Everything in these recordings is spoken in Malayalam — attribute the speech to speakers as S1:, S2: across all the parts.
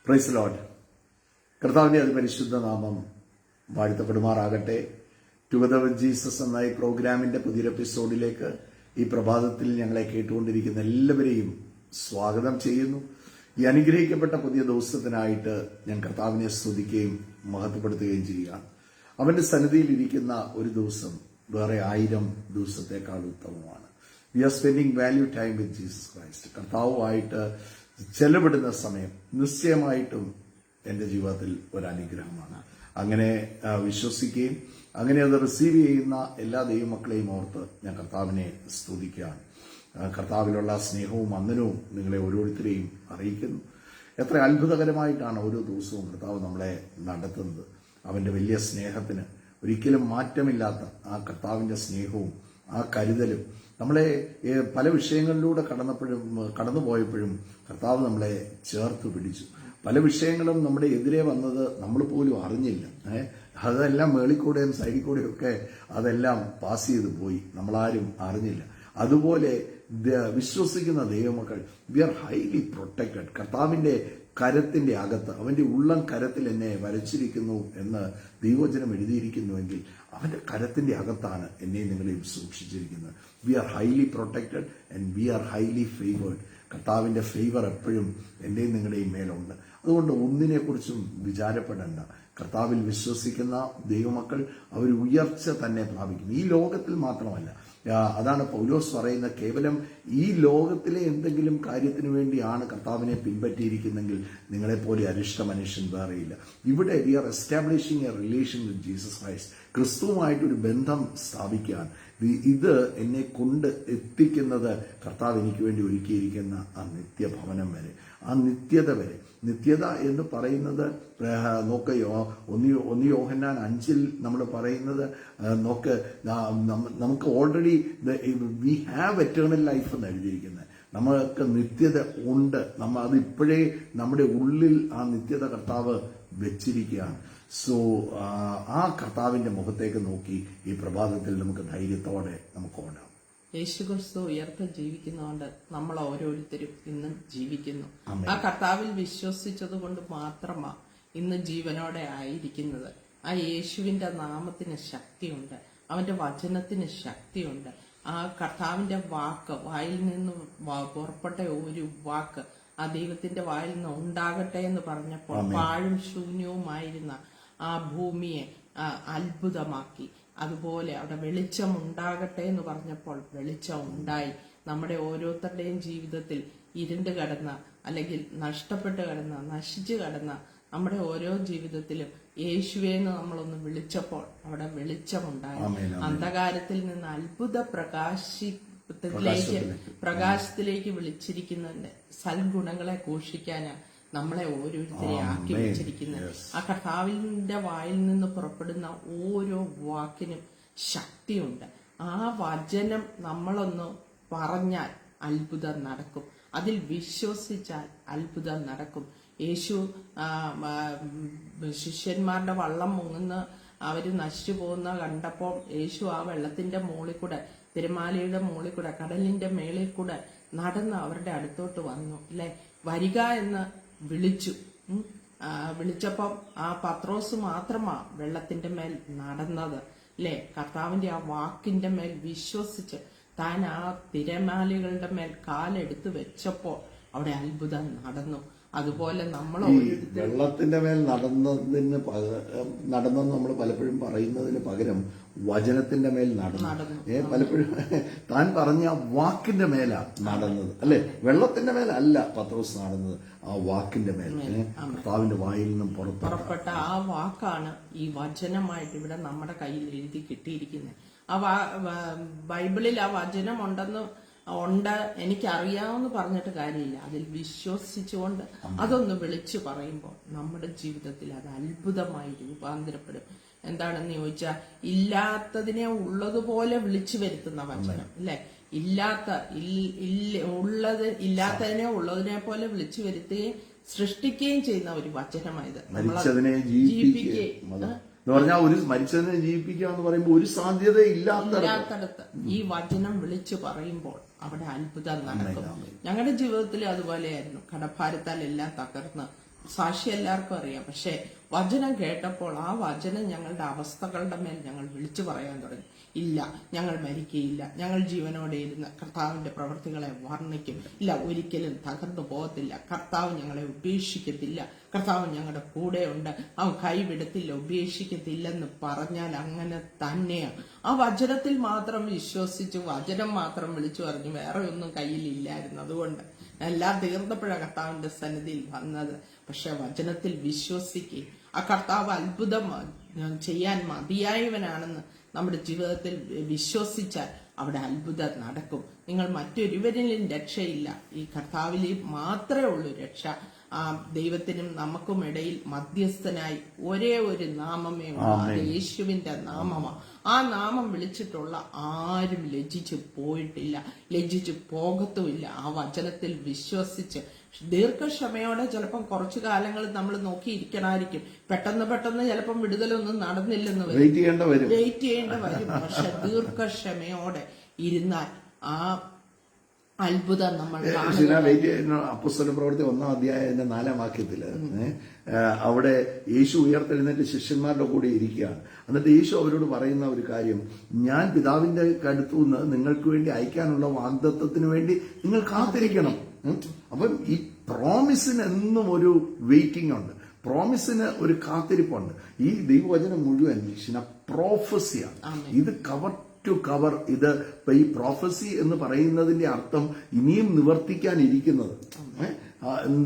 S1: Praise Lord. കർത്താവിൻ്റെ അതിപരിശുദ്ധ നാമം വാഴ്ത്തപ്പെടുമാറാകട്ടെ. ടുഗദർ വിത്ത് ജീസസ് എന്ന ഈ പ്രോഗ്രാമിന്റെ പുതിയൊരു എപ്പിസോഡിലേക്ക് ഈ പ്രഭാതത്തിൽ ഞങ്ങളെ കേട്ടുകൊണ്ടിരിക്കുന്ന എല്ലാവരെയും സ്വാഗതം ചെയ്യുന്നു. ഈ അനുഗ്രഹിക്കപ്പെട്ട പുതിയ ദിവസത്തിനായിട്ട് ഞാൻ കർത്താവിനെ സ്തുതിക്കുകയും മഹത്വപ്പെടുത്തുകയും ചെയ്യുകയാണ്. അവന്റെ സന്നിധിയിൽ ഇരിക്കുന്ന ഒരു ദിവസം വേറെ 1000 ദിവസത്തേക്കാൾ ഉത്തമമാണ്. We are spending value time with Jesus Christ. കർത്താവുമായിട്ട് ചെലവിടുന്ന സമയം നിശ്ചയമായിട്ടും എൻ്റെ ജീവിതത്തിൽ ഒരു അനുഗ്രഹമാണ്. അങ്ങനെ വിശ്വസിക്കുകയും അങ്ങനെ അത് റിസീവ് ചെയ്യുന്ന എല്ലാ ദൈവമക്കളെയും ഓർത്ത് ഞാൻ കർത്താവിനെ സ്തുതിക്കുകയാണ്. കർത്താവിലുള്ള സ്നേഹവും വന്ദനവും നിങ്ങളെ ഓരോരുത്തരെയും അറിയിക്കുന്നു. എത്ര അത്ഭുതകരമായിട്ടാണ് ഓരോ ദിവസവും കർത്താവ് നമ്മളെ നടത്തുന്നത്. അവൻ്റെ വലിയ സ്നേഹത്തിന് ഒരിക്കലും മാറ്റമില്ലാത്ത ആ കർത്താവിൻ്റെ സ്നേഹവും ആ കരുതലും നമ്മളെ പല വിഷയങ്ങളിലൂടെ കടന്നുപോയപ്പോഴും കർത്താവ് നമ്മളെ ചേർത്ത് പിടിച്ചു. പല വിഷയങ്ങളും നമ്മുടെ എതിരെ വന്നത് നമ്മൾ പോലും അറിഞ്ഞില്ല. അതെല്ലാം മേളിക്കൂടെയും സൈഡിൽ കൂടെയും ഒക്കെ അതെല്ലാം പാസ് ചെയ്ത് പോയി, നമ്മളാരും അറിഞ്ഞില്ല. അതുപോലെ വിശ്വസിക്കുന്ന ദൈവമക്കൾ വി ആർ ഹൈലി പ്രൊട്ടക്റ്റഡ്. കർത്താവിന്റെ കരത്തിന്റെ അകത്ത്, അവന്റെ ഉള്ളം കരത്തിൽ എന്നെ വരച്ചിരിക്കുന്നു എന്ന് ദൈവവചനം എഴുതിയിരിക്കുന്നുവെങ്കിൽ അവന്റെ കരത്തിന്റെ അകത്താണ് എന്നെയും നിങ്ങളെയും സൂക്ഷിച്ചിരിക്കുന്നത്. We are highly protected and we are highly favoured. കർത്താവിന്റെ ഫേവർ എപ്പോഴും എന്റെയും നിങ്ങളുടെയും മേലുണ്ട്. അതുകൊണ്ട് ഒന്നിനെക്കുറിച്ചും വിചാരപ്പെടേണ്ട. കർത്താവിൽ വിശ്വസിക്കുന്ന ദൈവമക്കൾ അവർ ഉയർച്ച തന്നെ പ്രാപിക്കും. ഈ ലോകത്തിൽ മാത്രമല്ല. അതാണ് പൗലോസ് പറയുന്നത്, കേവലം ഈ ലോകത്തിലെ എന്തെങ്കിലും കാര്യത്തിന് വേണ്ടിയാണ് കർത്താവിനെ പിൻപറ്റിയിരിക്കുന്നെങ്കിൽ നിങ്ങളെപ്പോലെ അരിഷ്ട മനുഷ്യൻ വേറെയില്ല. ഇവിടെ we are establishing a relation with Jesus Christ. ക്രിസ്തുവുമായിട്ടൊരു ബന്ധം സ്ഥാപിക്കാൻ ഇത് എന്നെ കൊണ്ട് എത്തിക്കുന്നത് കർത്താവ് എനിക്ക് വേണ്ടി ഒരുക്കിയിരിക്കുന്ന ആ നിത്യഭവനം വരെ, ആ നിത്യത വരെ. നിത്യത എന്ന് പറയുന്നത് ഒന്ന് യോഹന്നാൻ 5 നമ്മൾ പറയുന്നത് നമുക്ക് already we have eternal life എന്ന് എഴുതിയിരിക്കുന്നത്. നമ്മൾക്ക് നിത്യത ഉണ്ട്. നമ്മൾ അത് ഇപ്പോഴേ നമ്മുടെ ഉള്ളിൽ ആ നിത്യത കർത്താവ് വെച്ചിരിക്കുകയാണ്. സോ ആ കർത്താവിന്റെ മുഖത്തേക്ക് നോക്കി ഈ പ്രഭാതത്തിൽ നമുക്ക് ധൈര്യത്തോടെ നമുക്ക് ഓടാം.
S2: യേശുക്രിസ്തു ഉയർത്ത് ജീവിക്കുന്നതുകൊണ്ട് നമ്മൾ ഓരോരുത്തരും ഇന്നും ജീവിക്കുന്നു. ആ കർത്താവിൽ വിശ്വസിച്ചത് കൊണ്ട് മാത്രമാ ഇന്ന് ജീവനോടെ ആയിരിക്കുന്നത്. ആ യേശുവിന്റെ നാമത്തിന് ശക്തിയുണ്ട്, അവന്റെ വചനത്തിന് ശക്തിയുണ്ട്. ആ കർത്താവിന്റെ വാക്ക്, വായിൽ നിന്ന് പുറപ്പെട്ട ഒരു വാക്ക് ആ ദൈവത്തിന്റെ വായിൽ നിന്ന് ഉണ്ടാകട്ടെ എന്ന് പറഞ്ഞപ്പോൾ പാഴും ശൂന്യവുമായിരുന്ന ആ ഭൂമിയെ അത്ഭുതമാക്കി. അതുപോലെ അവിടെ വെളിച്ചം ഉണ്ടാകട്ടെ എന്ന് പറഞ്ഞപ്പോൾ വെളിച്ചം ഉണ്ടായി. നമ്മുടെ ഓരോരുത്തരുടെയും ജീവിതത്തിൽ ഇരുണ്ട് കിടന്ന, അല്ലെങ്കിൽ നഷ്ടപ്പെട്ട് കിടന്ന, നശിച്ചു കിടന്ന നമ്മുടെ ഓരോ ജീവിതത്തിലും യേശുവേന്ന് നമ്മളൊന്ന് വിളിച്ചപ്പോൾ അവിടെ വെളിച്ചമുണ്ടായി. അന്ധകാരത്തിൽ നിന്ന് അത്ഭുത പ്രകാശത്തിലേക്ക് വിളിച്ചിരിക്കുന്നതിന്റെ സൽഗുണങ്ങളെ ഘോഷിക്കാനാണ് നമ്മളെ ഓരോരുത്തരെ ആക്കി വെച്ചിരിക്കുന്നത്. ആ കർത്താവിന്റെ വായിൽ നിന്ന് പുറപ്പെടുന്ന ഓരോ വാക്കിനും ശക്തിയുണ്ട്. ആ വചനം നമ്മളൊന്ന് പറഞ്ഞാൽ അത്ഭുതം നടക്കും. അതിൽ വിശ്വസിച്ചാൽ അത്ഭുതം നടക്കും. യേശു ശിഷ്യന്മാരുടെ വള്ളം മുങ്ങുന്ന, അവര് നശിച്ചു പോകുന്ന കണ്ടപ്പോൾ യേശു ആ വെള്ളത്തിന്റെ മുകളിൽ കൂടെ, തിരമാലയുടെ മുകളിൽ കൂടെ, കടലിന്റെ മേളിൽ കൂടെ നടന്ന് അവരുടെ അടുത്തോട്ട് വന്നു. അല്ലെ, വരിക എന്ന് വിളിച്ചപ്പം ആ പത്രോസ് മാത്രമാ വെള്ളത്തിന്റെ മേൽ നടന്നത്. അല്ലെ, കർത്താവിന്റെ ആ വാക്കിന്റെ മേൽ വിശ്വസിച്ച് താൻ ആ തിരമാലകളുടെ മേൽ കാലെടുത്ത് വെച്ചപ്പോൾ അവിടെ അത്ഭുതം നടന്നു. അതുപോലെ നമ്മൾ
S1: വെള്ളത്തിന്റെ മേൽ നടന്നെന്ന് നമ്മൾ പലപ്പോഴും പറയുന്നതിന് പകരം വചനത്തിന്റെ മേൽ നടന്നു. പലപ്പോഴും താൻ പറഞ്ഞ വാക്കിന്റെ മേലാ നടന്നത്. അല്ലെ, വെള്ളത്തിന്റെ മേലല്ല പത്രോസ് നടന്നത്, ആ വാക്കിന്റെ മേൽ, കർത്താവിന്റെ വായിൽ നിന്നും പുറപ്പെട്ട
S2: ആ വാക്കാണ് ഈ വചനമായിട്ട് ഇവിടെ നമ്മുടെ കയ്യിൽ എഴുതി കിട്ടിയിരിക്കുന്നത്. ആ ബൈബിളിൽ ആ വചനം ഉണ്ട്, എനിക്കറിയാമെന്ന് പറഞ്ഞിട്ട് കാര്യമില്ല. അതിൽ വിശ്വസിച്ചുകൊണ്ട് അതൊന്ന് വിളിച്ചു പറയുമ്പോൾ നമ്മുടെ ജീവിതത്തിൽ അത് അത്ഭുതമായി രൂപാന്തരപ്പെടും. എന്താണെന്ന് ചോദിച്ചാൽ, ഇല്ലാത്തതിനെ ഉള്ളതുപോലെ വിളിച്ചു വരുത്തുന്ന വചനം. അല്ലെ, ഇല്ലാത്തതിനെ ഉള്ളതിനെ പോലെ വിളിച്ചു വരുത്തുകയും സൃഷ്ടിക്കുകയും ചെയ്യുന്ന ഒരു വചനമായത്.
S1: എന്ന് പറഞ്ഞാൽ ഒരു മരിച്ചതിനെ ജീവിപ്പിക്കുക എന്ന് പറയുമ്പോൾ ഒരു സാധ്യത
S2: ഇല്ലാത്തടത്ത് ഈ വചനം വിളിച്ചു പറയുമ്പോൾ അവിടെ അത്ഭുതം നടക്കും. ഞങ്ങളുടെ ജീവിതത്തിൽ അതുപോലെയായിരുന്നു. കടഭാരത്താൽ എല്ലാം തകർന്ന് സാക്ഷി എല്ലാവർക്കും അറിയാം. പക്ഷെ വചനം കേട്ടപ്പോൾ ആ വചനം ഞങ്ങളുടെ അവസ്ഥകളുടെ മേൽ ഞങ്ങൾ വിളിച്ചു പറയാൻ തുടങ്ങി. ഇല്ല, ഞങ്ങൾ മരിക്കയില്ല, ഞങ്ങൾ ജീവനോടെ ഇരുന്ന് കർത്താവിന്റെ പ്രവൃത്തികളെ വർണ്ണിക്കും. ഇല്ല, ഒരിക്കലും തകർന്നു പോകത്തില്ല, കർത്താവ് ഞങ്ങളെ ഉപേക്ഷിക്കത്തില്ല, കർത്താവ് ഞങ്ങളുടെ കൂടെ ഉണ്ട്, അവൻ കൈവിടത്തില്ല, ഉപേക്ഷിക്കത്തില്ലെന്ന് പറഞ്ഞാൽ അങ്ങനെ തന്നെയാണ്. ആ വചനത്തിൽ മാത്രം വിശ്വസിച്ച് വചനം മാത്രം വിളിച്ചു പറഞ്ഞു, വേറെ ഒന്നും കയ്യിലില്ലായിരുന്നു. അതുകൊണ്ട് എല്ലാം തീർന്നപ്പോഴാണ് കർത്താവിന്റെ സന്നിധിയിൽ വന്നത്. പക്ഷെ വചനത്തിൽ വിശ്വസിക്കുകയും ആ കർത്താവ് അത്ഭുതം ചെയ്യാൻ മതിയായവനാണെന്ന് നമ്മുടെ ജീവിതത്തിൽ വിശ്വസിച്ചാൽ അവിടെ അത്ഭുതം നടക്കും. നിങ്ങൾ മറ്റൊരുവരിലും രക്ഷയില്ല, ഈ കർത്താവിൽ മാത്രമേ ഉള്ളൂ രക്ഷ. ആ ദൈവത്തിനും നമുക്കും ഇടയിൽ മധ്യസ്ഥനായി ഒരേ ഒരു നാമമേ ഉള്ളൂ, അത് യേശുവിന്റെ നാമമാണ്. ആ നാമം വിളിച്ചിട്ടുള്ള ആരും ലജ്ജിച്ചു പോയിട്ടില്ല, ലജ്ജിച്ചു പോകത്തുമില്ല. ആ വചനത്തിൽ വിശ്വസിച്ച് ദീർഘക്ഷമയോടെ ചിലപ്പം കുറച്ചു കാലങ്ങൾ നമ്മൾ നോക്കിയിരിക്കണമായിരിക്കും. പെട്ടെന്ന് ചിലപ്പം വിടുതലൊന്നും നടന്നില്ലെന്ന് വരും, വെയിറ്റ് ചെയ്യേണ്ട വരും. പക്ഷെ ദീർഘക്ഷമയോടെ ഇരുന്നാൽ ആ അത്ഭുതം നമ്മൾ
S1: അപ്പോസ്തല പ്രവൃത്തി 1-ാം അധ്യായത്തിന്റെ 4-ാം വാക്യത്തില് അവിടെ യേശു ഉയർത്തെഴുന്നേറ്റ് ശിഷ്യന്മാരുടെ കൂടെ ഇരിക്കുകയാണ്. എന്നിട്ട് യേശു അവരോട് പറയുന്ന ഒരു കാര്യം, ഞാൻ പിതാവിന്റെ അടുത്തുനിന്ന് നിങ്ങൾക്ക് വേണ്ടി അയക്കാനുള്ള വാഗ്ദത്തത്തിന് വേണ്ടി നിങ്ങൾ കാത്തിരിക്കണം. അപ്പം ഈ പ്രോമിസിന് എന്നും ഒരു വെയിറ്റിംഗ് ഉണ്ട്, പ്രോമിസിന് ഒരു കാത്തിരിപ്പുണ്ട്. ഈ ദൈവവചനം മുഴുവൻ പ്രോഫസിയാണ്. ഇത് കവർ ടു കവർ. ഇത് ഈ പ്രോഫസി എന്ന് പറയുന്നതിന്റെ അർത്ഥം ഇനിയും നിവർത്തിക്കാനിരിക്കുന്നത്,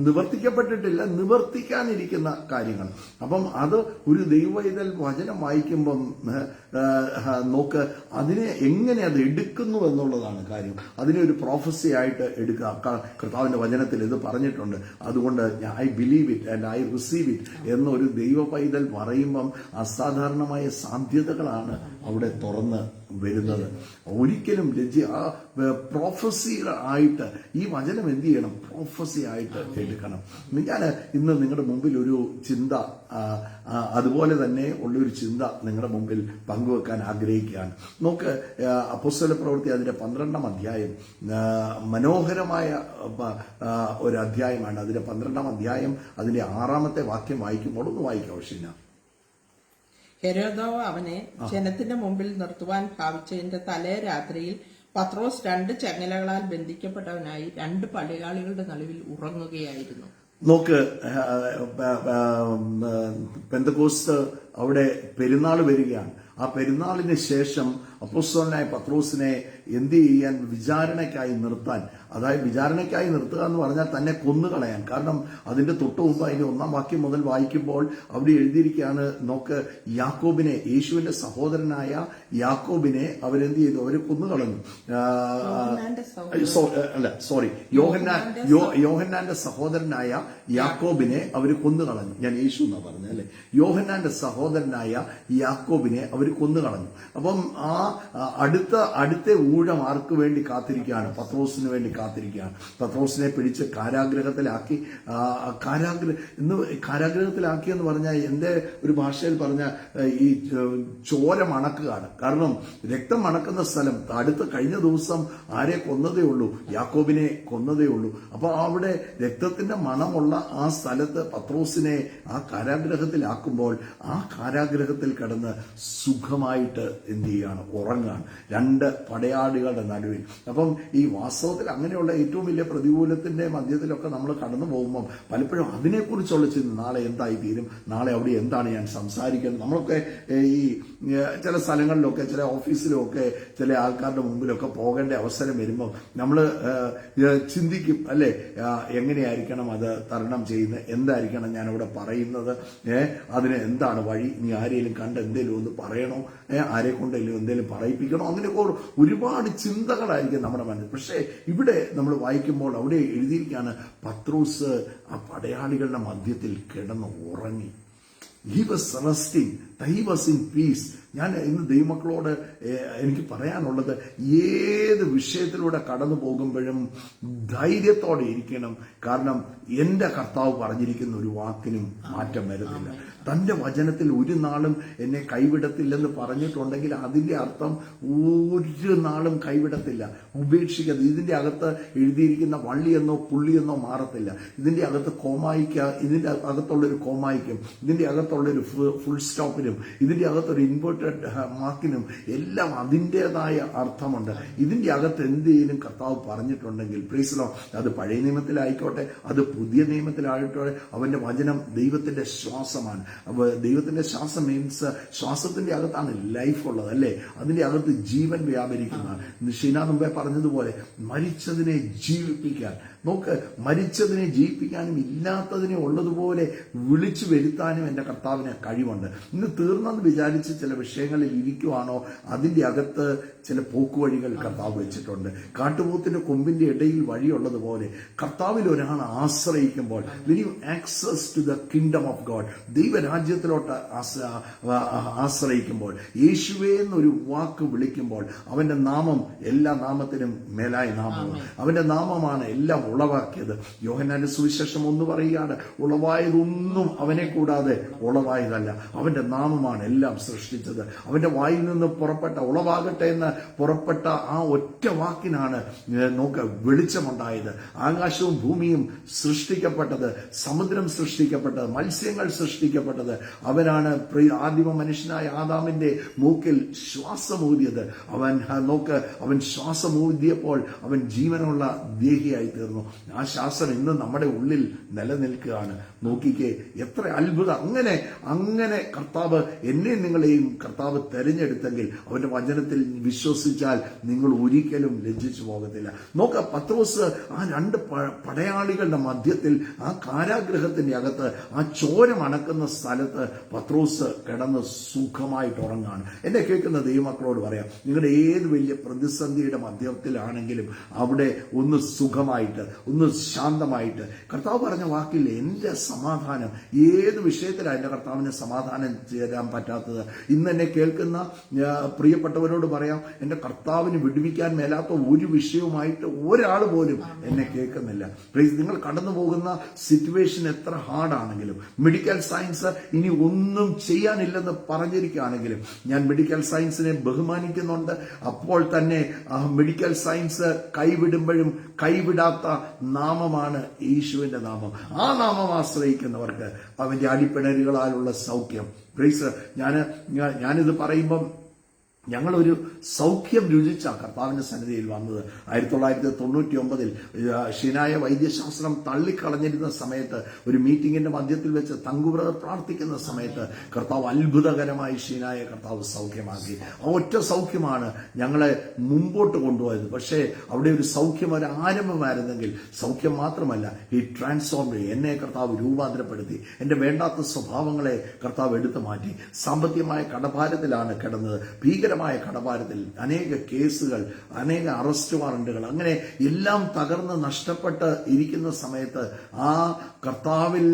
S1: നിവർത്തിക്കപ്പെട്ടിട്ടില്ല, നിവർത്തിക്കാനിരിക്കുന്ന കാര്യങ്ങൾ. അപ്പം അത് ഒരു ദൈവവൈതൽ വചനം വായിക്കുമ്പം നോക്ക്, അതിനെ എങ്ങനെ അത് എടുക്കുന്നു എന്നുള്ളതാണ് കാര്യം. അതിനെ ഒരു പ്രോഫസി ആയിട്ട് എടുക്കുക. കർത്താവിന്റെ വചനത്തിൽ ഇത് പറഞ്ഞിട്ടുണ്ട്, അതുകൊണ്ട് I believe it and I receive it എന്നൊരു ദൈവവൈതൽ പറയുമ്പം അസാധാരണമായ സാധ്യതകളാണ് അവിടെ തുറന്ന് വരുന്നത്. ഒരിക്കലും ആ പ്രോഫസി ആയിട്ട് ഈ വചനം എന്ത് ചെയ്യണം, പ്രോഫസി ആയിട്ട് എടുക്കണം. ഞാൻ ഇന്ന് നിങ്ങളുടെ മുമ്പിൽ ഒരു ചിന്ത, അതുപോലെ തന്നെ ഉള്ളൊരു ചിന്ത നിങ്ങളുടെ മുമ്പിൽ പങ്കുവെക്കാൻ ആഗ്രഹിക്കുകയാണ്. നോക്ക്, അപ്പോസ്തല പ്രവൃത്തി അതിന്റെ 12-ാം അധ്യായം മനോഹരമായ ഒരു അധ്യായമാണ്. അതിന്റെ 12-ാം അധ്യായം അതിന്റെ 6-ാമത്തെ വാക്യം വായിക്കുമ്പോൾ ഒന്ന് വായിക്കാം ഷിന.
S2: ഹെരോദാവ് അവനെ ജനത്തിന്റെ മുമ്പിൽ നിർത്തുവാൻ ഭാവിച്ചതിന്റെ തലേ രാത്രിയിൽ പത്രോസ് 2 ചങ്ങലകളാൽ ബന്ധിക്കപ്പെട്ടവനായി 2 പടയാളികളുടെ നടുവിൽ ഉറങ്ങുകയായിരുന്നു.
S1: നോക്ക്, പെന്തക്കോസ്ത് അവിടെ പെരുന്നാൾ വരികയാണ്. ആ പെരുന്നാളിന് ശേഷം അപ്പോസ്തലനായ പത്രോസിനെ എന്ത് ചെയ്യാൻ, വിചാരണയ്ക്കായി നിർത്താൻ. അതായത് വിചാരണയ്ക്കായി നിർത്തുക എന്ന് പറഞ്ഞാൽ തന്നെ കൊന്നുകളയാൻ. കാരണം അതിന്റെ തൊട്ട് മുമ്പ് അതിന്റെ 1-ാം വാക്യം മുതൽ വായിക്കുമ്പോൾ അവിടെ എഴുതിയിരിക്കുകയാണ്, നോക്ക്, യാക്കോബിനെ, യേശുവിന്റെ സഹോദരനായ യാക്കോബിനെ അവരെന്ത് ചെയ്തു, അവര് കൊന്നുകളഞ്ഞു. യോഹന്നാന്റെ സഹോദരനായ യാക്കോബിനെ അവര് കൊന്നുകളഞ്ഞു. ഞാൻ യേശു എന്നാ പറഞ്ഞ അല്ലെ, യോഹന്നാന്റെ സഹോദരനായ യാക്കോബിനെ അവര് കൊന്നുകളഞ്ഞു. അപ്പം ആ അടുത്ത ഊഴം ആർക്ക് വേണ്ടി കാത്തിരിക്കുകയാണ്, പത്രോസിന് വേണ്ടി കാത്തിരിക്കുകയാണ്. പത്രോസിനെ പിടിച്ച് കാരാഗ്രഹത്തിലാക്കി. കാരാഗ്രഹത്തിലാക്കി എന്ന് പറഞ്ഞാൽ എന്റെ ഒരു ഭാഷയിൽ പറഞ്ഞ ഈ ചോര മണക്കുകയാണ്. കാരണം രക്തം മണക്കുന്ന സ്ഥലം. കഴിഞ്ഞ ദിവസം ആരെ കൊന്നതേ ഉള്ളൂ, യാക്കോബിനെ കൊന്നതേ ഉള്ളൂ. അപ്പൊ അവിടെ രക്തത്തിന്റെ മണമുള്ള ആ സ്ഥലത്ത് പത്രോസിനെ ആ കാരാഗ്രഹത്തിലാക്കുമ്പോൾ ആ കാരാഗ്രഹത്തിൽ കിടന്ന് സുഖമായിട്ട് എന്ത് ചെയ്യാണ്, ഉറങ്ങാണ് 2 പടയാളികളുടെ നടുവിൽ. അപ്പം ഈ വാസ്തവത്തിൽ അങ്ങനെയുള്ള ഏറ്റവും വലിയ പ്രതികൂലത്തിന്റെ മധ്യത്തിലൊക്കെ നമ്മൾ കടന്നു പോകുമ്പോൾ പലപ്പോഴും അതിനെക്കുറിച്ചുള്ള ചിന്ത, നാളെ എന്തായി തീരും, നാളെ അവിടെ എന്താണ് ഞാൻ സംസാരിക്കുന്നത്. നമ്മളൊക്കെ ഈ ചില സ്ഥലങ്ങളിലൊക്കെ, ചില ഓഫീസിലൊക്കെ, ചില ആൾക്കാരുടെ മുമ്പിലൊക്കെ പോകേണ്ട അവസരം വരുമ്പോൾ നമ്മൾ ചിന്തിക്കും അല്ലെ, എങ്ങനെയായിരിക്കണം അത് തരണം ചെയ്യുന്നത്, എന്തായിരിക്കണം ഞാനവിടെ പറയുന്നത്, അതിന് എന്താണ് വഴി, ഇനി ആരെങ്കിലും കണ്ട് എന്തേലും ഒന്ന് പറയണോ, ആരെ കൊണ്ടെങ്കിലും എന്തേലും പറയിപ്പിക്കണോ, അങ്ങനെയൊക്കെ ഒരുപാട് ചിന്തകളായിരിക്കും നമ്മുടെ മനസ്സിൽ. പക്ഷേ ഇവിടെ നമ്മൾ വായിക്കുമ്പോൾ അവിടെ എഴുതിയിരിക്കുകയാണ്, പത്രോസ് ആ പടയാളികളുടെ മധ്യത്തിൽ കിടന്ന് ഉറങ്ങി. He was resting. He was in peace. ഞാൻ ഇന്ന് ദൈവമക്കളോട് എനിക്ക് പറയാനുള്ളത്, ഏത് വിഷയത്തിലൂടെ കടന്നു പോകുമ്പോഴും ധൈര്യത്തോടെ ഇരിക്കണം. കാരണം എന്റെ കർത്താവ് പറഞ്ഞിരിക്കുന്ന ഒരു വാക്കിനും മാറ്റം വരുന്നില്ല. തന്റെ വചനത്തിൽ ഒരു നാളും എന്നെ കൈവിടത്തില്ലെന്ന് പറഞ്ഞിട്ടുണ്ടെങ്കിൽ അതിന്റെ അർത്ഥം ഒരു നാളും കൈവിടത്തില്ല, ഉപേക്ഷിക്കരുത്. ഇതിന്റെ അകത്ത് എഴുതിയിരിക്കുന്ന വള്ളിയെന്നോ പുള്ളിയെന്നോ മാറത്തില്ല. ഇതിന്റെ അകത്ത് ഇതിന്റെ അകത്തുള്ളൊരു കോമായിക്കും, ഇതിന്റെ അകത്തുള്ളൊരു ഫുൾ സ്റ്റോപ്പിനും, ഇതിന്റെ അകത്തൊരു ഇൻവേർട്ടഡ് മാർക്കിനും എല്ലാം അതിൻ്റെതായ അർത്ഥമുണ്ട്. ഇതിന്റെ അകത്ത് എന്തെങ്കിലും കർത്താവ് പറഞ്ഞിട്ടുണ്ടെങ്കിൽ, പ്രൈസ് ദി ലോർഡ്, അത് പഴയ നിയമത്തിലായിക്കോട്ടെ, അത് പുതിയ നിയമത്തിലായിക്കോട്ടെ, അവന്റെ വചനം ദൈവത്തിന്റെ ശ്വാസമാണ്. ദൈവത്തിന്റെ ശ്വാസം മീൻസ് ശ്വാസത്തിന്റെ അകത്താണ് ലൈഫ് ഉള്ളത്, അല്ലേ? അതിന്റെ അകത്ത് ജീവൻ വ്യാപരിക്കുന്നതാണ്. ഷീന മുമ്പേ പറഞ്ഞതുപോലെ മരിച്ചതിനെ ജീവിപ്പിക്കാൻ നോക്ക്, മരിച്ചതിനെ ജീവിപ്പിക്കാനും ഇല്ലാത്തതിനെ ഉള്ളതുപോലെ വിളിച്ചു വരുത്താനും എന്റെ കർത്താവിന് കഴിവുണ്ട്. ഇന്ന് തീർന്നെന്ന് വിചാരിച്ച് ചില വിഷയങ്ങളിൽ ഇരിക്കുവാണോ, അതിന്റെ അകത്ത് ചില പോക്കുവഴികൾ കർത്താവ് വെച്ചിട്ടുണ്ട്. കാട്ടുപോത്തിന്റെ കൊമ്പിന്റെ ഇടയിൽ വഴിയുള്ളതുപോലെ കർത്താവിൽ ഒരാൾ ആശ്രയിക്കുമ്പോൾ, when you access to the kingdom of God, ദൈവരാജ്യത്തിലോട്ട് ആശ്രയിക്കുമ്പോൾ, യേശുവേ എന്നൊരു വാക്ക് വിളിക്കുമ്പോൾ, അവന്റെ നാമം എല്ലാ നാമത്തിനും മേലായ നാമമാണ്. അവന്റെ നാമമാണ് എല്ലാം ഉളവാക്കിയത്. യോഹന്നാന്റെ സുവിശേഷം 1 പറയുകയാണ്, ഉളവായതൊന്നും അവനെ കൂടാതെ ഉളവായതല്ല. അവന്റെ നാമമാണ് എല്ലാം സൃഷ്ടിച്ചത്. അവന്റെ വായിൽ നിന്ന് പുറപ്പെട്ട ഉളവാകട്ടെ എന്ന് പുറപ്പെട്ട ആ ഒറ്റ വാക്കിനാണ് വെളിച്ചമുണ്ടായത്. ആകാശവും ഭൂമിയും സൃഷ്ടിക്കപ്പെട്ടത്, സമുദ്രം സൃഷ്ടിക്കപ്പെട്ടത്, മത്സ്യങ്ങൾ സൃഷ്ടിക്കപ്പെട്ടത് അവനാണ്. ആദിമ മനുഷ്യനായ ആദാമിന്റെ മൂക്കിൽ ശ്വാസമൂതിയത്. അവൻ ശ്വാസമൂതിയപ്പോൾ അവൻ ജീവനുള്ള ദേഹിയായി തീർന്നു. ആ ശ്വാസം ഇന്ന് നമ്മുടെ ഉള്ളിൽ നിലനിൽക്കുകയാണ്. നോക്കിക്കേ, എത്ര അത്ഭുതം! അങ്ങനെ കർത്താവ് എന്നെ നിങ്ങളെയും കർത്താവ് തെരഞ്ഞെടുത്തെങ്കിൽ അവന്റെ വചനത്തിൽ വിശ്വസിച്ചാൽ നിങ്ങൾ ഒരിക്കലും ലജ്ജിച്ചു പോകത്തില്ല. നോക്ക, പത്രോസ് ആ 2 പടയാളികളുടെ മധ്യത്തിൽ, ആ കാരാഗ്രഹത്തിന്റെ അകത്ത്, ആ ചോര മണക്കുന്ന സ്ഥലത്ത് പത്രോസ് കിടന്ന് സുഖമായിട്ട് ഉറങ്ങാണ്. എന്നെ കേൾക്കുന്ന ദൈവമക്കളോട് പറയാം, നിങ്ങളുടെ ഏത് വലിയ പ്രതിസന്ധിയുടെ മധ്യത്തിലാണെങ്കിലും അവിടെ ഒന്ന് സുഖമായിട്ട്, ഒന്ന് ശാന്തമായിട്ട്, കർത്താവ് പറഞ്ഞ വാക്കിൽ എന്റെ സമാധാനം, ഏത് വിഷയത്തിലാണ് എന്റെ കർത്താവിന് സമാധാനം ചേരാൻ പറ്റാത്തത്? ഇന്ന് എന്നെ കേൾക്കുന്ന പ്രിയപ്പെട്ടവരോട് പറയാം, എന്റെ കർത്താവിന് വിടുവിക്കാൻ മേലാത്ത ഒരു വിഷയവുമായിട്ട് ഒരാൾ പോലും എന്നെ കേൾക്കുന്നില്ല. നിങ്ങൾ കടന്നു പോകുന്ന സിറ്റുവേഷൻ എത്ര ഹാർഡാണെങ്കിലും, മെഡിക്കൽ സയൻസ് ഇനി ഒന്നും ചെയ്യാനില്ലെന്ന് പറഞ്ഞിരിക്കുകയാണെങ്കിലും, ഞാൻ മെഡിക്കൽ സയൻസിനെ ബഹുമാനിക്കുന്നുണ്ട്. അപ്പോൾ തന്നെ മെഡിക്കൽ സയൻസ് കൈവിടുമ്പോഴും കൈവിടാത്ത നാമമാണ് യേശുവിന്റെ നാമം. ആ നാമം ആശ്രയിക്കുന്നവർക്ക് അവന്റെ അടിപ്പിണരുകളാലുള്ള സൗഖ്യം. പ്രൈസ്, ഞാനിത് പറയുമ്പം ഞങ്ങളൊരു സൗഖ്യം രുചിച്ച കർത്താവിന്റെ സന്നിധിയിൽ വന്നത് 1999 ഷീനായ വൈദ്യശാസ്ത്രം തള്ളിക്കളഞ്ഞിരുന്ന സമയത്ത്, ഒരു മീറ്റിംഗിന്റെ മധ്യത്തിൽ വെച്ച് തങ്കുബ്രദർ പ്രാർത്ഥിക്കുന്ന സമയത്ത് കർത്താവ് അത്ഭുതകരമായി ഷീനായ കർത്താവ് സൗഖ്യമാക്കി. ആ ഒറ്റ സൗഖ്യമാണ് ഞങ്ങളെ മുമ്പോട്ട് കൊണ്ടുപോയത്. പക്ഷേ അവിടെ ഒരു സൗഖ്യം, ഒരു ആരംഭമായിരുന്നെങ്കിൽ, സൗഖ്യം മാത്രമല്ല, ഈ ട്രാൻസ്ഫോംഡ് എന്നെ കർത്താവ് രൂപാന്തരപ്പെടുത്തി. എന്റെ വേണ്ടാത്ത സ്വഭാവങ്ങളെ കർത്താവ് എടുത്തു മാറ്റി. സാമ്പത്തികമായ കടഭാരത്തിലാണ് കിടന്നത്, ഭീകരമായ കടഭാരത്തിൽ, അനേക കേസുകൾ, അനേക അറസ്റ്റ് വാറന്റുകൾ, അങ്ങനെ എല്ലാം തകർന്ന് നഷ്ടപ്പെട്ട് ഇരിക്കുന്ന സമയത്ത് ആ കർത്താവിൽ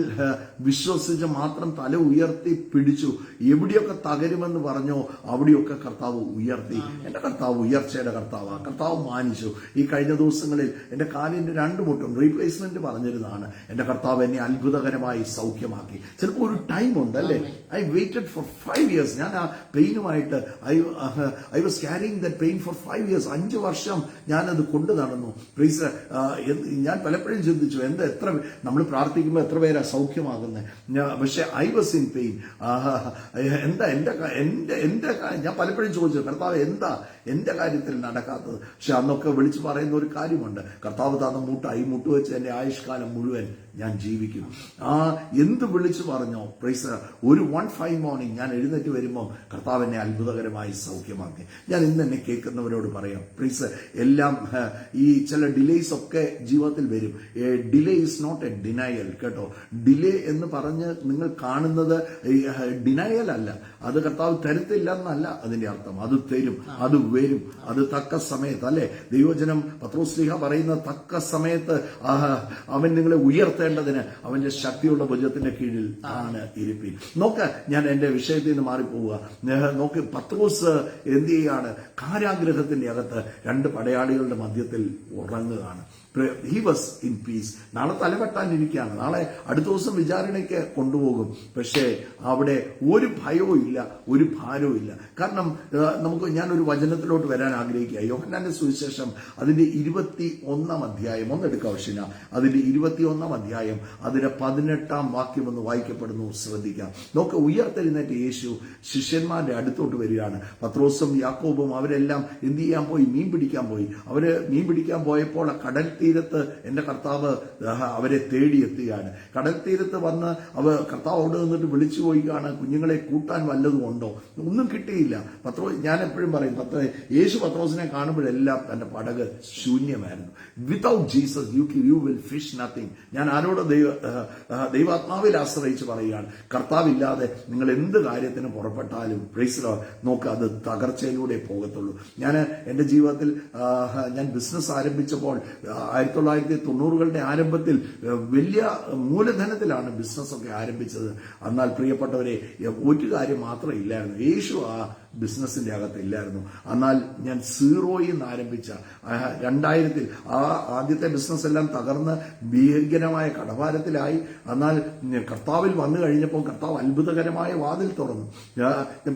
S1: വിശ്വസിച്ച് മാത്രം തല ഉയർത്തി പിടിച്ചു. എവിടെയൊക്കെ തകരുമെന്ന് പറഞ്ഞോ അവിടെയൊക്കെ കർത്താവ് ഉയർത്തി. എന്റെ കർത്താവ് ഉയർച്ചയുടെ കർത്താവാണ്. കർത്താവ് മാനിച്ചു. ഈ കഴിഞ്ഞ ദിവസങ്ങളിൽ എന്റെ കാലിന്റെ 2 മുട്ടും റീപ്ലേസ്മെന്റ് പറഞ്ഞിരുന്നതാണ്. എന്റെ കർത്താവ് എന്നെ അത്ഭുതകരമായി സൗഖ്യമാക്കി. ചിലപ്പോൾ ഒരു ടൈം ഉണ്ട്, അല്ലേ? I waited for 5 years. ഞാൻ ആ പെയിനുമായിട്ട് I was carrying that pain for 5 years. 5 വർഷം ഞാനത് കൊണ്ടു നടന്നു. പ്ലീസ്, ഞാൻ പലപ്പോഴും ചിന്തിച്ചു, എത്ര നമ്മൾ പ്രാർത്ഥിക്കുമ്പോൾ എത്ര പേരാ സൗഖ്യമാകുന്നത്? പക്ഷെ ഐ വാസ് ഇൻ പെയിൻ. ഞാൻ പലപ്പോഴും ചോദിച്ചു, കർത്താവ് എന്താ എന്റെ കാര്യത്തിൽ നടക്കാത്തത്? പക്ഷെ അന്നൊക്കെ വിളിച്ചു പറയുന്ന ഒരു കാര്യമുണ്ട്, കർത്താവ് തന്ന ഈ മുട്ട് വെച്ച് എന്റെ ആയുഷ്കാലം മുഴുവൻ ഞാൻ ജീവിക്കും. എന്ത് വിളിച്ചു പറഞ്ഞോ, പ്രൈസ്, ഒരു 1-5 മോർണിംഗ് ഞാൻ എഴുന്നേറ്റ് വരുമ്പോൾ കർത്താവ് എന്നെ അത്ഭുതകരമായി സൗഖ്യമാക്കി. ഞാൻ ഇന്ന് എന്നെ കേൾക്കുന്നവരോട് പറയാം, പ്രൈസ്, എല്ലാം ഈ ചില ഡിലേസ് ഒക്കെ ജീവിതത്തിൽ വരും. Delay is not a denial, കേട്ടോ. ഡിലേ എന്ന് പറഞ്ഞ് നിങ്ങൾ കാണുന്നത് ഡിനയൽ അല്ല. അത് കർത്താവ് തരത്തില്ല എന്നല്ല അതിന്റെ അർത്ഥം. അത് തരും, അത് വരും, അത് തക്ക സമയത്ത്, അല്ലെ? ദൈവജനം പത്രോസ് ശ്ലീഹ പറയുന്ന തക്ക സമയത്ത് അവൻ നിങ്ങളെ ഉയർത്തേണ്ടതിന് ഭയപ്പെടേണ്ടതിന് അവന്റെ ശക്തിയുള്ള ഭുജത്തിന്റെ കീഴിൽ ആണ് ഇരിപ്പിൻ. നോക്ക്, ഞാൻ എന്റെ വിഷയത്തിൽ നിന്ന് മാറിപ്പോവുക. നോക്ക്, പത്രോസ് എന്ത് ചെയ്യാണ്? കാരാഗ്രഹത്തിന്റെ അകത്ത് രണ്ട് പടയാളികളുടെ മധ്യത്തിൽ ഉറങ്ങുകയാണ്. He was in peace. നാളെ തലവെട്ടാനിരിക്കുകയാണ്, നാളെ അടുത്ത ദിവസം വിചാരണയ്ക്ക് കൊണ്ടുപോകും. പക്ഷേ അവിടെ ഒരു ഭയവും ഇല്ല, ഒരു ഭാരവും ഇല്ല. കാരണം ഞാനൊരു വചനത്തിലോട്ട് വരാൻ ആഗ്രഹിക്കുക. യോഹന്നാന്റെ സുവിശേഷം അതിന്റെ 21 അധ്യായം ഒന്നെടുക്കുക ആവശ്യമില്ല. അതിന്റെ 21 അധ്യായം അതിന്റെ 18 വാക്യം ഒന്ന് വായിക്കപ്പെടുന്നു, ശ്രദ്ധിക്കാം. നോക്ക്, ഉയർത്തെഴുന്നേറ്റ് യേശു ശിഷ്യന്മാരുടെ അടുത്തോട്ട് വരികയാണ്. പത്രോസും യാക്കോബും അവരെല്ലാം എന്ത് ചെയ്യാൻ പോയി? മീൻ പിടിക്കാൻ പോയി. അവര് മീൻ പിടിക്കാൻ പോയപ്പോൾ ആ കടൽ തീരത്ത് എന്റെ കർത്താവ് അവരെ തേടിയെത്തുകയാണ്. കടൽ തീരത്ത് വന്ന് കർത്താവ് അവിടെ നിന്നിട്ട് വിളിച്ചു പോയിക്കാണ്, കുഞ്ഞുങ്ങളെ കൂട്ടാൻ വല്ലതും ഉണ്ടോ? ഒന്നും കിട്ടിയില്ല. ഞാൻ എപ്പോഴും പറയും, യേശു പത്രോസിനെ കാണുമ്പോഴെല്ലാം തന്റെ പടക് ശൂന്യമായിരുന്നു. Without Jesus you will fish nothing. ഞാൻ ആരോട് ദൈവാത്മാവിൽ ആശ്രയിച്ച് പറയുകയാണ്, കർത്താവില്ലാതെ നിങ്ങൾ എന്ത് കാര്യത്തിന് പുറപ്പെട്ടാലും നോക്ക്, അത് തകർച്ചയിലൂടെ പോകത്തുള്ളൂ. ഞാൻ എന്റെ ജീവിതത്തിൽ ഞാൻ ബിസിനസ് ആരംഭിച്ചപ്പോൾ 1990കളുടെ ആരംഭത്തിൽ വലിയ മൂലധനത്തിലാണ് ബിസിനസ്സൊക്കെ ആരംഭിച്ചത്. എന്നാൽ പ്രിയപ്പെട്ടവരെ, ഒരു കാര്യം മാത്രം ഇല്ലായിരുന്നു, യേശു ആ ബിസിനസിന്റെ അകത്ത് ഇല്ലായിരുന്നു. എന്നാൽ ഞാൻ സീറോയിൽ നിന്ന് ആരംഭിച്ച 2000 ആ ആദ്യത്തെ ബിസിനസ് എല്ലാം തകർന്ന് ഭീകരമായ കടഭാരത്തിലായി. എന്നാൽ കർത്താവിൽ വന്നു കഴിഞ്ഞപ്പോൾ കർത്താവ് അത്ഭുതകരമായ വാതിൽ തുറന്നു. ഞാൻ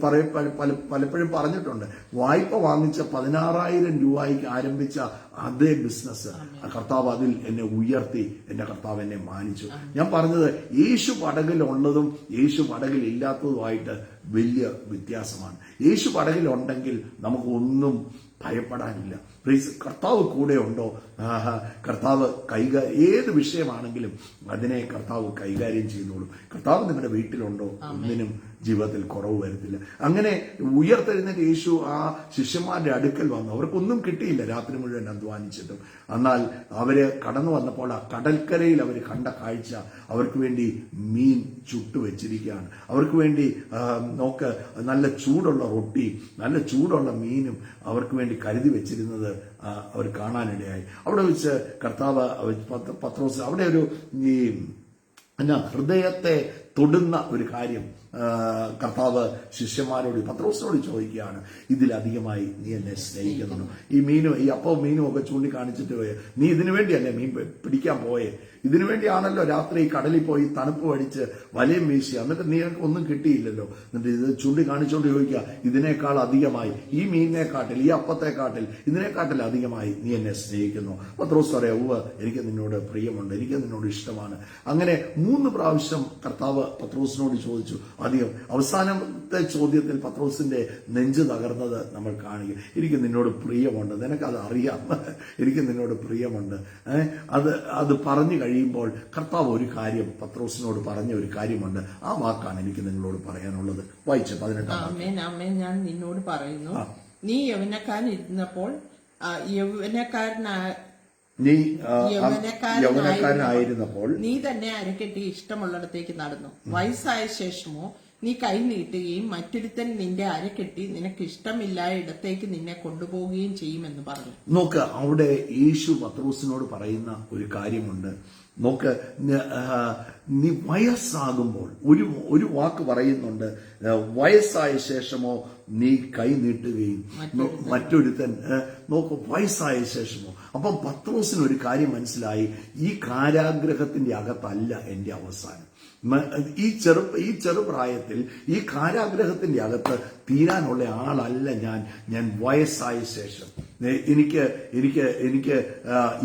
S1: പലപ്പോഴും പറഞ്ഞിട്ടുണ്ട്, വായ്പ വാങ്ങിച്ച 16,000 രൂപയ്ക്ക് ആരംഭിച്ച അതേ ബിസിനസ് കർത്താവ് അതിൽ എന്നെ ഉയർത്തി, എന്റെ കർത്താവ് എന്നെ മാനിച്ചു. ഞാൻ പറഞ്ഞത്, യേശു പടകിലുള്ളതും യേശു പടകിൽ ഇല്ലാത്തതുമായിട്ട് വലിയ വ്യത്യാസമാണ്. യേശു പടകിലുണ്ടെങ്കിൽ നമുക്ക് ഒന്നും ഭയപ്പെടാനില്ല. കർത്താവ് കൂടെ ഉണ്ടോ? കർത്താവ് ഏത് വിഷയമാണെങ്കിലും അതിനെ കർത്താവ് കൈകാര്യം ചെയ്തോളും. കർത്താവ് നിങ്ങളുടെ വീട്ടിലുണ്ടോ? ഒന്നിനും ജീവിതത്തിൽ കുറവ് വരത്തില്ല. അങ്ങനെ ഉയർത്തെഴുന്നേറ്റ് യേശു ആ ശിഷ്യന്മാരുടെ അടുക്കൽ വന്നു. അവർക്കൊന്നും കിട്ടിയില്ല, രാത്രി മുഴുവൻ അധ്വാനിച്ചിട്ടും. എന്നാൽ അവര് കടന്നു വന്നപ്പോൾ ആ കടൽക്കരയിൽ അവർ കണ്ട കാഴ്ച, അവർക്ക് വേണ്ടി മീൻ ചുട്ടുവെച്ചിരിക്കുകയാണ്. അവർക്ക് വേണ്ടി നോക്ക്, നല്ല ചൂടുള്ള റൊട്ടിയും നല്ല ചൂടുള്ള മീനും അവർക്ക് വേണ്ടി കരുതി വെച്ചിരുന്നത് അവർ കാണാനിടയായി. അവിടെ വെച്ച് കർത്താവ് പത്രോസ് അവിടെ ഒരു ഹൃദയത്തെ തൊടുന്ന ഒരു കാര്യം കർത്താവ് ശിഷ്യന്മാരോട്, പത്രോസിനോട് ചോദിക്കുകയാണ്, ഇതിലധികമായി നീ എന്നെ സ്നേഹിക്കുന്നുണ്ടോ? ഈ മീനും ഈ അപ്പവും മീനും ഒക്കെ ചൂണ്ടിക്കാണിച്ചിട്ട് നീ ഇതിനു വേണ്ടിയല്ലേ മീൻ പിടിക്കാൻ പോയേ? ഇതിനു വേണ്ടിയാണല്ലോ രാത്രി കടലിൽ പോയി തണുപ്പ് പഠിച്ച് വലയം വീശി, എന്നിട്ട് നീ ഒന്നും കിട്ടിയില്ലല്ലോ. എന്നിട്ട് ഇത് ചൂണ്ടിക്കാണിച്ചുകൊണ്ട് ചോദിക്കുക, ഇതിനേക്കാൾ അധികമായി, ഈ മീനിനെക്കാട്ടിൽ, ഈ അപ്പത്തെക്കാട്ടിൽ, ഇതിനെക്കാട്ടിൽ അധികമായി നീ എന്നെ സ്നേഹിക്കുന്നു? പത്രോസ് പറയാം, ഉവ്വ്, എനിക്ക് നിന്നോട് പ്രിയമുണ്ട്, എനിക്ക് നിന്നോട് ഇഷ്ടമാണ്. അങ്ങനെ 3 പ്രാവശ്യം കർത്താവ് പത്രോസിനോട് ചോദിച്ചു. അധികം അവസാനത്തെ ചോദ്യത്തിൽ പത്രോസിന്റെ നെഞ്ച് തകർന്നത് നമ്മൾ കാണുക. എനിക്ക് നിന്നോട് പ്രിയമുണ്ട്, നിനക്കത് അറിയാം, എനിക്ക് നിന്നോട് പ്രിയമുണ്ട്. അത് പറഞ്ഞു കഴിയുമ്പോൾ കർത്താവ് ഒരു കാര്യം പത്രോസിനോട് പറഞ്ഞ ഒരു കാര്യമുണ്ട്. ആ വാക്കാണ് എനിക്ക് നിങ്ങളോട് പറയാനുള്ളത്. വായിച്ച 18.
S2: ഞാൻ നിന്നോട് പറയുന്നു, നീ യൗവനക്കാരനിരുന്നപ്പോൾ യൗവനക്കാരനായിരുന്നപ്പോൾ നീ തന്നെ അരക്കെട്ടി ഇഷ്ടമുള്ളിടത്തേക്ക് നടന്നു. വയസ്സായ ശേഷമോ നീ കൈ നീട്ടുകയും മറ്റൊരുത്തൻ നിന്റെ അരക്കെട്ടി നിനക്ക് ഇഷ്ടമില്ലായ ഇടത്തേക്ക് നിന്നെ കൊണ്ടുപോവുകയും ചെയ്യുമെന്ന് പറഞ്ഞു.
S1: നോക്ക്, അവിടെ യേശു പത്രോസിനോട് പറയുന്ന ഒരു കാര്യമുണ്ട്. നോക്ക്, നീ വയസ്സാകുമ്പോൾ ഒരു വാക്ക് പറയുന്നുണ്ട്, വയസ്സായ ശേഷമോ നീ കൈ നീട്ടുകയും മറ്റൊരുത്തൻ. നോക്ക്, വയസ്സായ ശേഷമോ. അപ്പം പത്രോസിന് ഒരു കാര്യം മനസ്സിലായി, ഈ കാരാഗ്രഹത്തിന്റെ അകത്തല്ല എന്റെ അവസാനം. ഈ ചെറുപ്രായത്തിൽ ഈ കാരാഗ്രഹത്തിന്റെ അകത്ത് തീരാനുള്ള ആളല്ല ഞാൻ വയസ്സായ ശേഷം. എനിക്ക്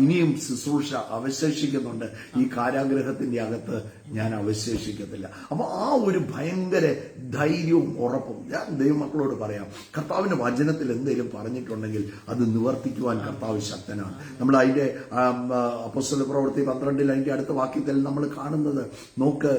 S1: ഇനിയും ശുശ്രൂഷ അവശേഷിക്കുന്നുണ്ട്. ഈ കാരാഗ്രഹത്തിന്റെ അകത്ത് ഞാൻ അവശേഷിക്കത്തില്ല. അപ്പൊ ആ ഒരു ഭയങ്കര ധൈര്യവും ഉറപ്പും ഞാൻ ദൈവമക്കളോട് പറയാം. കർത്താവിന്റെ വചനത്തിൽ എന്തെങ്കിലും പറഞ്ഞിട്ടുണ്ടെങ്കിൽ അത് നിവർത്തിക്കുവാൻ കർത്താവ് ശക്തനാണ്. നമ്മൾ അതിന്റെ അപ്പോസ്തല പ്രവൃത്തി 12 അതിന്റെ അടുത്ത വാക്യത്തിൽ നമ്മൾ കാണുന്നത്, നോക്ക്,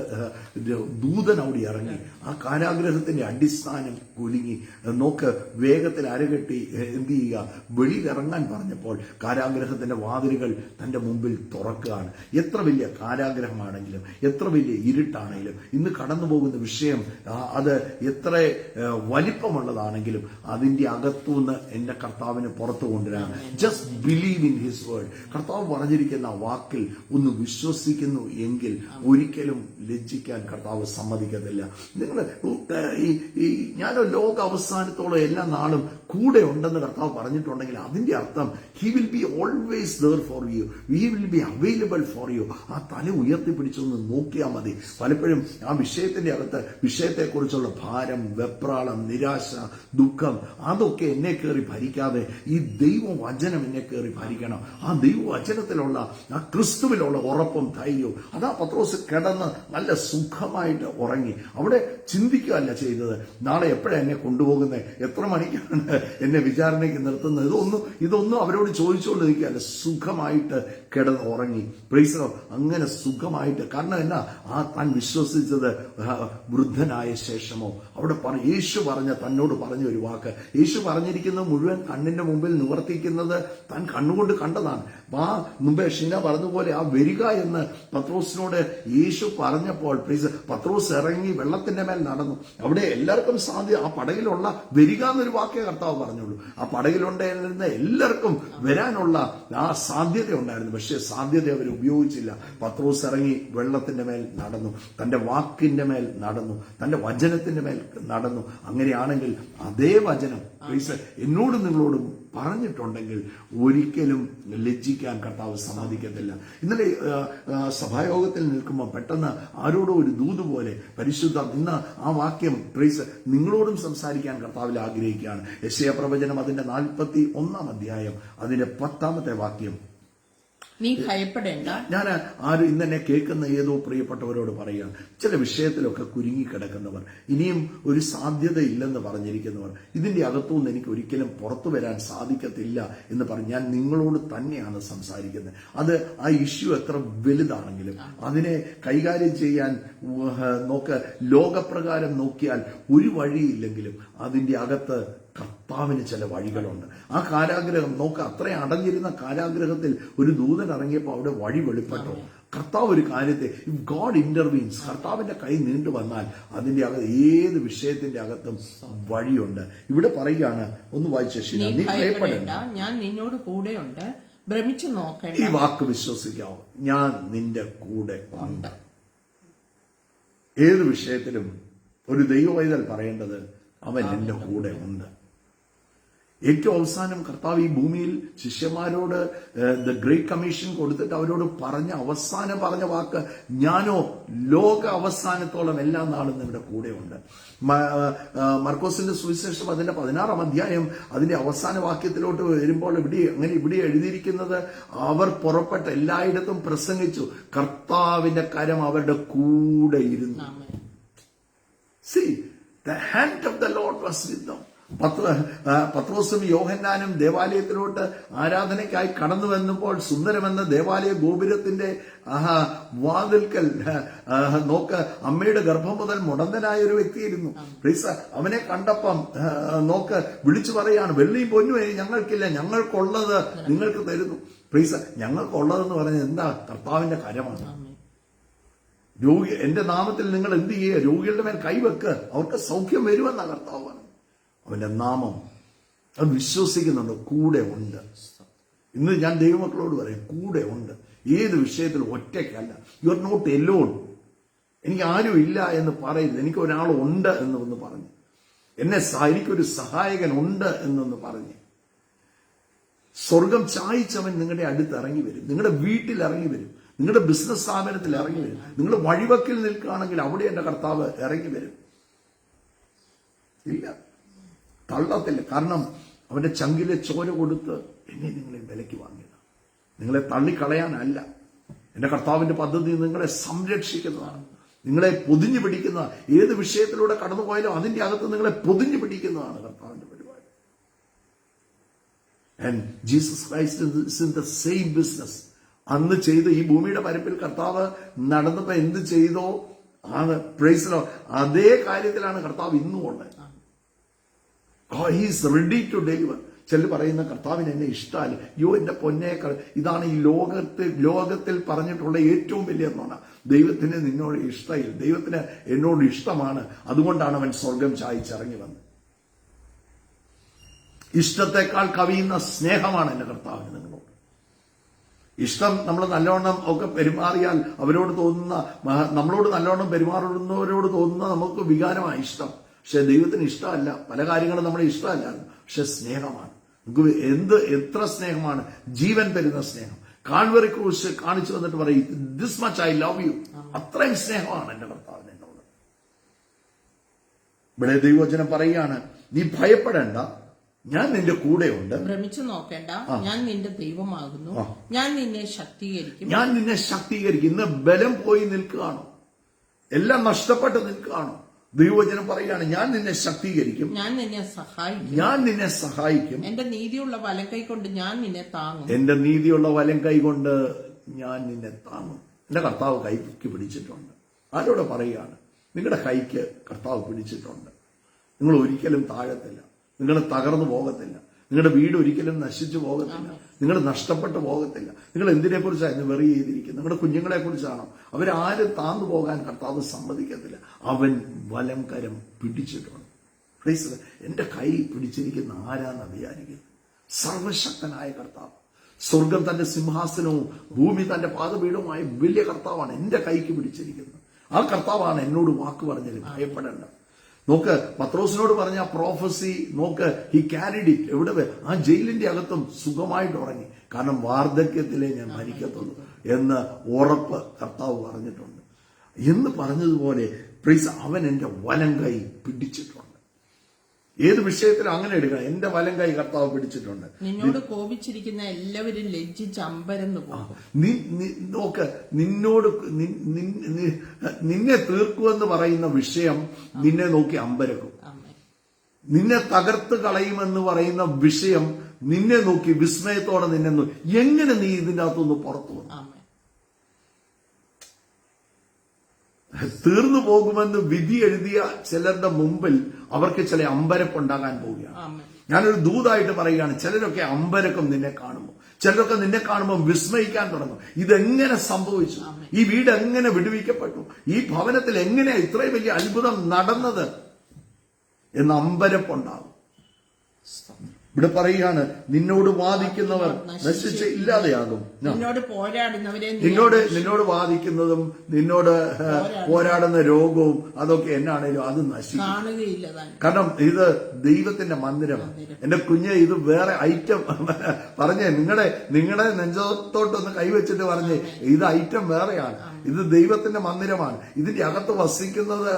S1: ദൂതൻ അവിടെ ഇറങ്ങി ആ കാരാഗ്രഹത്തിന്റെ അടിസ്ഥാനം കുലുങ്ങി. നോക്ക്, വേഗത്തിൽ അരകെട്ടി എന്ത് ചെയ്യുക, വെളിയിലിറങ്ങാൻ പറഞ്ഞപ്പോൾ കാരാഗ്രഹത്തിന്റെ വാതിലുകൾ തന്റെ മുമ്പിൽ തുറക്കുകയാണ്. എത്ര വലിയ കാരാഗ്രഹമാണെങ്കിലും, എത്ര എത്ര വലിയ ഇരുട്ടാണെങ്കിലും, ഇന്ന് കടന്നു പോകുന്ന വിഷയം അത് എത്ര വലിപ്പമുള്ളതാണെങ്കിലും അതിന്റെ അകത്തുനിന്ന് എന്റെ കർത്താവിനെ പുറത്തു കൊണ്ടുവരാൻ just believe in his word. കർത്താവ് പറഞ്ഞിരിക്കുന്ന വാക്കിൽ ഒന്ന് വിശ്വസിക്കുന്നു എങ്കിൽ ഒരിക്കലും ലജ്ജിക്കാൻ കർത്താവ് സമ്മതിക്കത്തില്ല. നിങ്ങൾ ഞാൻ ലോക അവസാനത്തോളം എല്ലാ നാളും കൂടെ ഉണ്ടെന്ന് കർത്താവ് പറഞ്ഞിട്ടുണ്ടെങ്കിൽ അതിന്റെ അർത്ഥം he will be always there for you, he will be available for you. ആ തല ഉയർത്തിപ്പിടിച്ചൊന്ന് നോക്കിയാൽ മതി. പലപ്പോഴും ആ വിഷയത്തിന്റെ അകത്ത് വിഷയത്തെക്കുറിച്ചുള്ള ഭാരം, വെപ്രാളം, നിരാശ, ദുഃഖം അതൊക്കെ എന്നെ കയറി ഭരിക്കാതെ ഈ ദൈവവചനം എന്നെ കയറി ഭരിക്കണം. ആ ദൈവവചനത്തിലുള്ള ആ ക്രിസ്തുവിലുള്ള ഉറപ്പും ധൈര്യവും. അതാ പത്രോസ് കിടന്ന് നല്ല സുഖമായിട്ട് ഉറങ്ങി. അവിടെ ചിന്തിക്കുകയല്ല ചെയ്തത്, നാളെ എപ്പോഴാണ് എന്നെ കൊണ്ടുപോകുന്നത്, എത്ര മണിക്കാണ് എന്നെ വിചാരണയ്ക്ക് നിർത്തുന്നത്, ഇതൊന്നും അവരോട് ചോദിച്ചുകൊണ്ട് നിൽക്കുകയല്ല. സുഖമായിട്ട് കിടന്ന് ഉറങ്ങി. Praise the Lord. അങ്ങനെ സുഖമായിട്ട്. കാരണം എന്നാ, ആ താൻ വിശ്വസിച്ചത് വൃദ്ധനായ ശേഷമോ അവിടെ യേശു തന്നോട് പറഞ്ഞ ഒരു വാക്ക്, യേശു പറഞ്ഞിരിക്കുന്നത് മുഴുവൻ കണ്ണിന്റെ മുമ്പിൽ നിവർത്തിക്കുന്നത് താൻ കണ്ണുകൊണ്ട് കണ്ടതാണ്. ആ മുമ്പേ ഷീന പറഞ്ഞതുപോലെ ആ വരിക എന്ന് പത്രോസിനോട് യേശു പറഞ്ഞപ്പോൾ പത്രോസ് ഇറങ്ങി വെള്ളത്തിന്റെ മേൽ നടന്നു. അവിടെ എല്ലാവർക്കും സാധ്യത, ആ പടകിലുള്ള വരിക എന്നൊരു വാക്കേ കർത്താവ് പറഞ്ഞുള്ളൂ. ആ പടകിലുണ്ടായിരുന്ന എല്ലാവർക്കും വരാനുള്ള ആ സാധ്യത ഉണ്ടായിരുന്നു. പക്ഷേ സാധ്യത അവർ ഉപയോഗിച്ചില്ല. പത്രോസ് ഇറങ്ങി വെള്ളത്തിന്റെ മേൽ നടന്നു, തന്റെ വാക്കിന്റെ മേൽ നടന്നു, തന്റെ വചനത്തിന്റെ മേൽ നടന്നു. അങ്ങനെയാണെങ്കിൽ അതേ വചനം എന്നോടും നിങ്ങളോടും പറഞ്ഞിട്ടുണ്ടെങ്കിൽ ഒരിക്കലും ലജ്ജിക്കാൻ കർത്താവ് സമ്മതിക്കത്തില്ല. ഇന്നലെ സഭായോഗത്തിൽ നിൽക്കുമ്പോൾ പെട്ടെന്ന് ആരോടോ ഒരു ദൂത് പോലെ പരിശുദ്ധ ഇന്ന് ആ വാക്യം നിങ്ങളോടും സംസാരിക്കാൻ കർത്താവിൽ ആഗ്രഹിക്കുകയാണ്. യെശയ്യാ പ്രവചനം അതിന്റെ 41 അധ്യായം അതിന്റെ 10 വാക്യം.
S2: നീ ഭയപ്പെടേണ്ട.
S1: ഞാൻ ആരും ഇന്നെന്നെ കേൾക്കുന്ന ഏതോ പ്രിയപ്പെട്ടവരോട് പറയുകയാണ്, ചില വിഷയത്തിലൊക്കെ കുരുങ്ങിക്കിടക്കുന്നവർ, ഇനിയും ഒരു സാധ്യത ഇല്ലെന്ന് പറഞ്ഞിരിക്കുന്നവർ, ഇതിന്റെ അകത്തുനിന്ന് എനിക്ക് ഒരിക്കലും പുറത്തു വരാൻ സാധിക്കത്തില്ല എന്ന് പറഞ്ഞ് ഞാൻ നിങ്ങളോട് തന്നെയാണ് സംസാരിക്കുന്നത്. അത് ആ ഇഷ്യൂ എത്ര വലുതാണെങ്കിലും അതിനെ കൈകാര്യം ചെയ്യാൻ ലോകപ്രകാരം നോക്കിയാൽ ഒരു വഴിയില്ലെങ്കിലും അതിന്റെ അകത്ത് കർത്താവിന് ചില വഴികളുണ്ട്. ആ കാരാഗ്രഹം അത്രയും അടഞ്ഞിരുന്ന കാരാഗ്രഹത്തിൽ ഒരു ദൂതൻ ഇറങ്ങിയപ്പോൾ അവിടെ വഴി വെളിപ്പെട്ടു. കർത്താവ് ഒരു കാര്യത്തെ, ഇഫ് ഗോഡ് ഇന്റർവീൻസ്, കർത്താവിന്റെ കൈ നീണ്ടു വന്നാൽ അതിന്റെ അകത്ത് ഏത് വിഷയത്തിന്റെ അകത്തും വഴിയുണ്ട്. ഇവിടെ പറയുകയാണ്, ഒന്ന് വായിച്ച, നീ ഭയപ്പെടേണ്ട,
S2: ഞാൻ നിന്നോട് കൂടെയുണ്ട്, ഭ്രമിച്ചു നോക്കേണ്ട.
S1: ഈ വാക്ക് വിശ്വസിക്കാവോ, ഞാൻ നിന്റെ കൂടെ ഉണ്ട്. ഏത് വിഷയത്തിലും ഒരു ദൈവവൈതൽ പറയേണ്ടത് അവൻ എന്റെ കൂടെ ഉണ്ട്. ഏറ്റവും അവസാനം കർത്താവ് ഈ ഭൂമിയിൽ ശിഷ്യന്മാരോട് ദ ഗ്രേറ്റ് കമ്മീഷൻ കൊടുത്തിട്ട് അവരോട് പറഞ്ഞ വാക്ക്, ഞാനോ ലോക അവസാനത്തോളം എല്ലാ നാളും നിങ്ങളുടെ കൂടെയുണ്ട്. മർക്കോസിന്റെ സുവിശേഷം അതിന്റെ 16 അധ്യായം അതിന്റെ അവസാന വാക്യത്തിലോട്ട് വരുമ്പോൾ ഇവിടെ എഴുതിയിരിക്കുന്നത്, അവർ പുറപ്പെട്ട എല്ലായിടത്തും പ്രസംഗിച്ചു, കർത്താവിന്റെ കരം അവരുടെ കൂടെ ഇരുന്നു. See, the hand of the Lord was with them. പത്രോസും യോഹന്നാനും ദേവാലയത്തിലോട്ട് ആരാധനയ്ക്കായി കടന്നു വന്നപ്പോൾ സുന്ദരമെന്ന ദേവാലയ ഗോപുരത്തിന്റെ വാതിൽക്കൽ അമ്മയുടെ ഗർഭം മുതൽ മുടന്തനായ ഒരു വ്യക്തിയിരുന്നു. അവനെ കണ്ടപ്പം വിളിച്ചു പറയാണ്, വെള്ളിയും പൊന്നും ഞങ്ങൾക്കില്ല, ഞങ്ങൾക്കുള്ളത് നിങ്ങൾക്ക് തരുന്നു. ഞങ്ങൾക്കുള്ളതെന്ന് പറഞ്ഞാൽ എന്താ? കർത്താവിന്റെ കരമാണ്. രോഗി എന്റെ നാമത്തിൽ നിങ്ങൾ എന്ത് ചെയ്യുക? രോഗികളുടെ മേൽ കൈവെക്ക്, അവർക്ക് സൗഖ്യം വരുമെന്ന കർത്താവ് പറഞ്ഞു. അവന്റെ നാമം അത് വിശ്വസിക്കുന്നുണ്ട്, കൂടെ ഉണ്ട്. ഇന്ന് ഞാൻ ദൈവമക്കളോട് പറയും, കൂടെ ഉണ്ട്. ഏത് വിഷയത്തിലും ഒറ്റയ്ക്കല്ല. You are not alone. എനിക്ക് ആരും ഇല്ല എന്ന് പറയരുത്. എനിക്ക് ഒരാളുണ്ട് എന്നൊന്ന് പറഞ്ഞു, എനിക്കൊരു സഹായകൻ ഉണ്ട് എന്നൊന്ന് പറഞ്ഞ്, സ്വർഗം ചായ്ച്ചവൻ നിങ്ങളുടെ അടുത്ത് ഇറങ്ങി വരും, നിങ്ങളുടെ വീട്ടിൽ ഇറങ്ങി വരും, നിങ്ങളുടെ ബിസിനസ് സ്ഥാപനത്തിൽ ഇറങ്ങി വരും. നിങ്ങൾ വഴിവക്കിൽ നിൽക്കുകയാണെങ്കിൽ അവിടെ എന്റെ കർത്താവ് ഇറങ്ങി വരും. ഇല്ല, തള്ളത്തില്ല. കാരണം അവന്റെ ചങ്കിലെ ചോര കൊടുത്ത് എന്നെ നിങ്ങളെ വിലയ്ക്ക് വാങ്ങിയത്. നിങ്ങളെ തള്ളിക്കളയാനല്ല. എന്റെ കർത്താവിന്റെ പദ്ധതി നിങ്ങളെ സംരക്ഷിക്കുന്നതാണ്, നിങ്ങളെ പൊതിഞ്ഞു പിടിക്കുന്നതാണ്. ഏത് വിഷയത്തിലൂടെ കടന്നുപോയാലും അതിന്റെ അകത്ത് നിങ്ങളെ പൊതിഞ്ഞു പിടിക്കുന്നതാണ് കർത്താവിന്റെ പരിപാടി. And Jesus Christ is in the same business. അന്ന് ചെയ്ത് ഈ ഭൂമിയുടെ പരപ്പിൽ കർത്താവ് നടന്നപ്പോ എന്ത് ചെയ്തോ അതേ കാര്യത്തിലാണ് കർത്താവ് ഇന്നും ഉള്ളത്. He is ready to deliver. ചിലർ പറയുന്ന കർത്താവിന് എന്നെ ഇഷ്ടമല്ല. യോ എന്റെ പൊന്നേക്കൾ, ഇതാണ് ഈ ലോകത്തിൽ പറഞ്ഞിട്ടുള്ള ഏറ്റവും വലിയ നുണ. ദൈവത്തിന് നിന്നോട് ഇഷ്ടമില്ല, ദൈവത്തിന് എന്നോട് ഇഷ്ടമാണ്, അതുകൊണ്ടാണ് അവൻ സ്വർഗം ചായച്ചിറങ്ങി വന്നത്. ഇഷ്ടത്തെക്കാൾ കവിയുന്ന സ്നേഹമാണ് എന്റെ കർത്താവിന് നിങ്ങളോട്. ഇഷ്ടം നമ്മൾ നല്ലോണം ഒക്കെ പെരുമാറിയാൽ അവരോട് തോന്നുന്ന, നമ്മളോട് നല്ലോണം പെരുമാറുന്നവരോട് തോന്നുന്ന നമുക്ക് വികാരമാണ് ഇഷ്ടം. പക്ഷെ ദൈവത്തിന് ഇഷ്ടമല്ല, പല കാര്യങ്ങളും നമ്മുടെ ഇഷ്ടമല്ല, പക്ഷെ സ്നേഹമാണ്. നമുക്ക് എത്ര സ്നേഹമാണ്, ജീവൻ തരുന്ന സ്നേഹം. കാൽവറി ക്രൂശ് കാണിച്ചു വന്നിട്ട് പറയും, this much I love you. അത്രയും സ്നേഹമാണ് എന്റെ കർത്താവിന് എന്നോട്. ഇവിടെ ദൈവവചനം പറയുകയാണ്, നീ ഭയപ്പെടേണ്ട, ഞാൻ നിന്റെ കൂടെയുണ്ട്.
S2: ഭ്രമിച്ചു നോക്കേണ്ട, ഞാൻ നിന്റെ ദൈവമാകുന്നു, ഞാൻ നിന്നെ ശക്തീകരിക്കും.
S1: ഞാൻ നിന്നെ ശക്തീകരിക്കും. ഇന്ന് ബലം പോയി നിൽക്കുകയാണോ? എല്ലാം നഷ്ടപ്പെട്ട് നിൽക്കുകയാണോ? ദൈവവചനം പറയുകയാണ്, ഞാൻ നിന്നെ ശക്തീകരിക്കും,
S2: ഞാൻ നിന്നെ സഹായിക്കും,
S1: ഞാൻ നിന്നെ സഹായിക്കും.
S2: എന്റെ നീതിയുള്ള വലം കൈ കൊണ്ട് ഞാൻ നിന്നെ താങ്ങും.
S1: എന്റെ നീതിയുള്ള വലം കൈ കൊണ്ട് ഞാൻ നിന്നെ താങ്ങും. എന്റെ കർത്താവ് കൈക്ക് പിടിച്ചിട്ടുണ്ട്. ആരോട് പറയുകയാണ്, നിങ്ങളുടെ കൈക്ക് കർത്താവ് പിടിച്ചിട്ടുണ്ട്. നിങ്ങൾ ഒരിക്കലും താഴത്തില്ല, നിങ്ങൾ തകർന്നു പോകത്തില്ല, നിങ്ങളുടെ വീട് ഒരിക്കലും നശിച്ചു പോകത്തില്ല, നിങ്ങൾ നഷ്ടപ്പെട്ടു പോകത്തില്ല. നിങ്ങൾ എന്തിനെ കുറിച്ചാണ് ഇന്ന് വെറി ചെയ്തിരിക്കുന്നത്? നിങ്ങളുടെ കുഞ്ഞുങ്ങളെ കുറിച്ചാണോ? അവരാരും താന്നു പോകാൻ കർത്താവ് സമ്മതിക്കത്തില്ല. അവൻ വലം കരം പിടിച്ചിട്ടുണ്ട്. പ്ലീസ്, എന്റെ കൈ പിടിച്ചിരിക്കുന്ന ആരാന്ന് വിചാരിക്കുന്നത്? സർവശക്തനായ കർത്താവ്. സ്വർഗം തന്റെ സിംഹാസനവും ഭൂമി തന്റെ പാദപീഠവുമായ വലിയ കർത്താവാണ് എന്റെ കൈക്ക് പിടിച്ചിരിക്കുന്നത്. ആ കർത്താവാണ് എന്നോട് വാക്ക് പറഞ്ഞത്, ഭയപ്പെടേണ്ട. നോക്ക്, പത്രോസിനോട് പറഞ്ഞ പ്രോഫസി നോക്ക്, ഹി ക്യാരിഡ് ഇറ്റ്. എവിടെ? ആ ജയിലിന്റെ അകത്തും സുഖമായിട്ട് ഉറങ്ങി. കാരണം വാർദ്ധക്യത്തിലേ ഞാൻ മരിക്കത്തുള്ളൂ എന്ന് ഉറപ്പ് കർത്താവ് പറഞ്ഞിട്ടുണ്ട്. എന്ന് പറഞ്ഞതുപോലെ പ്രീസ്, അവൻ എന്റെ വലം കൈ പിടിച്ചിട്ടുണ്ട്. ഏത് വിഷയത്തിലും അങ്ങനെ എടുക്കണം. എന്റെ വലം കൈ കർത്താവ് പിടിച്ചിട്ടുണ്ട്.
S2: നിന്നോട് കോപിച്ചിരിക്കുന്ന എല്ലാവരും ലജ്ജിച്ച് അമ്പരന്ന് പോകും.
S1: നോക്ക്, നിന്നെ തീർക്കുമെന്ന് പറയുന്ന വിഷയം നിന്നെ നോക്കി അമ്പരക്കും. നിന്നെ തകർത്ത് കളയുമെന്ന് പറയുന്ന വിഷയം നിന്നെ നോക്കി വിസ്മയത്തോടെ നിന്നെ നോക്കി, എങ്ങനെ നീ ഇതിന്റെ അകത്തുനിന്ന് പുറത്തു വന്നു? തീർന്നു പോകുമെന്ന് വിധി എഴുതിയ ചിലരുടെ മുമ്പിൽ അവർക്ക് ചില അമ്പരപ്പുണ്ടാകാൻ പോവുകയാണ്. ഞാനൊരു ദൂതായിട്ട് പറയുകയാണ്, ചിലരൊക്കെ അമ്പരക്കും നിന്നെ കാണുമ്പോൾ, ചിലരൊക്കെ നിന്നെ കാണുമ്പോൾ വിസ്മയിക്കാൻ തുടങ്ങും. ഇതെങ്ങനെ സംഭവിച്ചു? ഈ വീട് എങ്ങനെ വിടുവിക്കപ്പെട്ടു? ഈ ഭവനത്തിൽ എങ്ങനെയാ ഇത്രയും വലിയ അത്ഭുതം നടന്നത് എന്ന് അമ്പരപ്പുണ്ടാകും. ഇവിടെ പറയുകയാണ്, നിന്നോട് വാദിക്കുന്നവർ നശിച്ച് ഇല്ലാതെയാകും. നിന്നോട് വാദിക്കുന്നതും നിന്നോട് പോരാടുന്ന രോഗവും അതൊക്കെ എന്നാണേലും അത് നശിക്കും. കാരണം ഇത് ദൈവത്തിന്റെ മന്ദിരമാണ്. എന്റെ കുഞ്ഞ്, ഇത് വേറെ ഐറ്റം പറഞ്ഞേ, നിങ്ങളുടെ നെഞ്ചത്തോട്ടൊന്ന് കൈവച്ചിട്ട് പറഞ്ഞേ, ഇത് ഐറ്റം വേറെയാണ്. ഇത് ദൈവത്തിന്റെ മന്ദിരമാണ്. ഇതിന്റെ അകത്ത് വസിക്കുന്നത്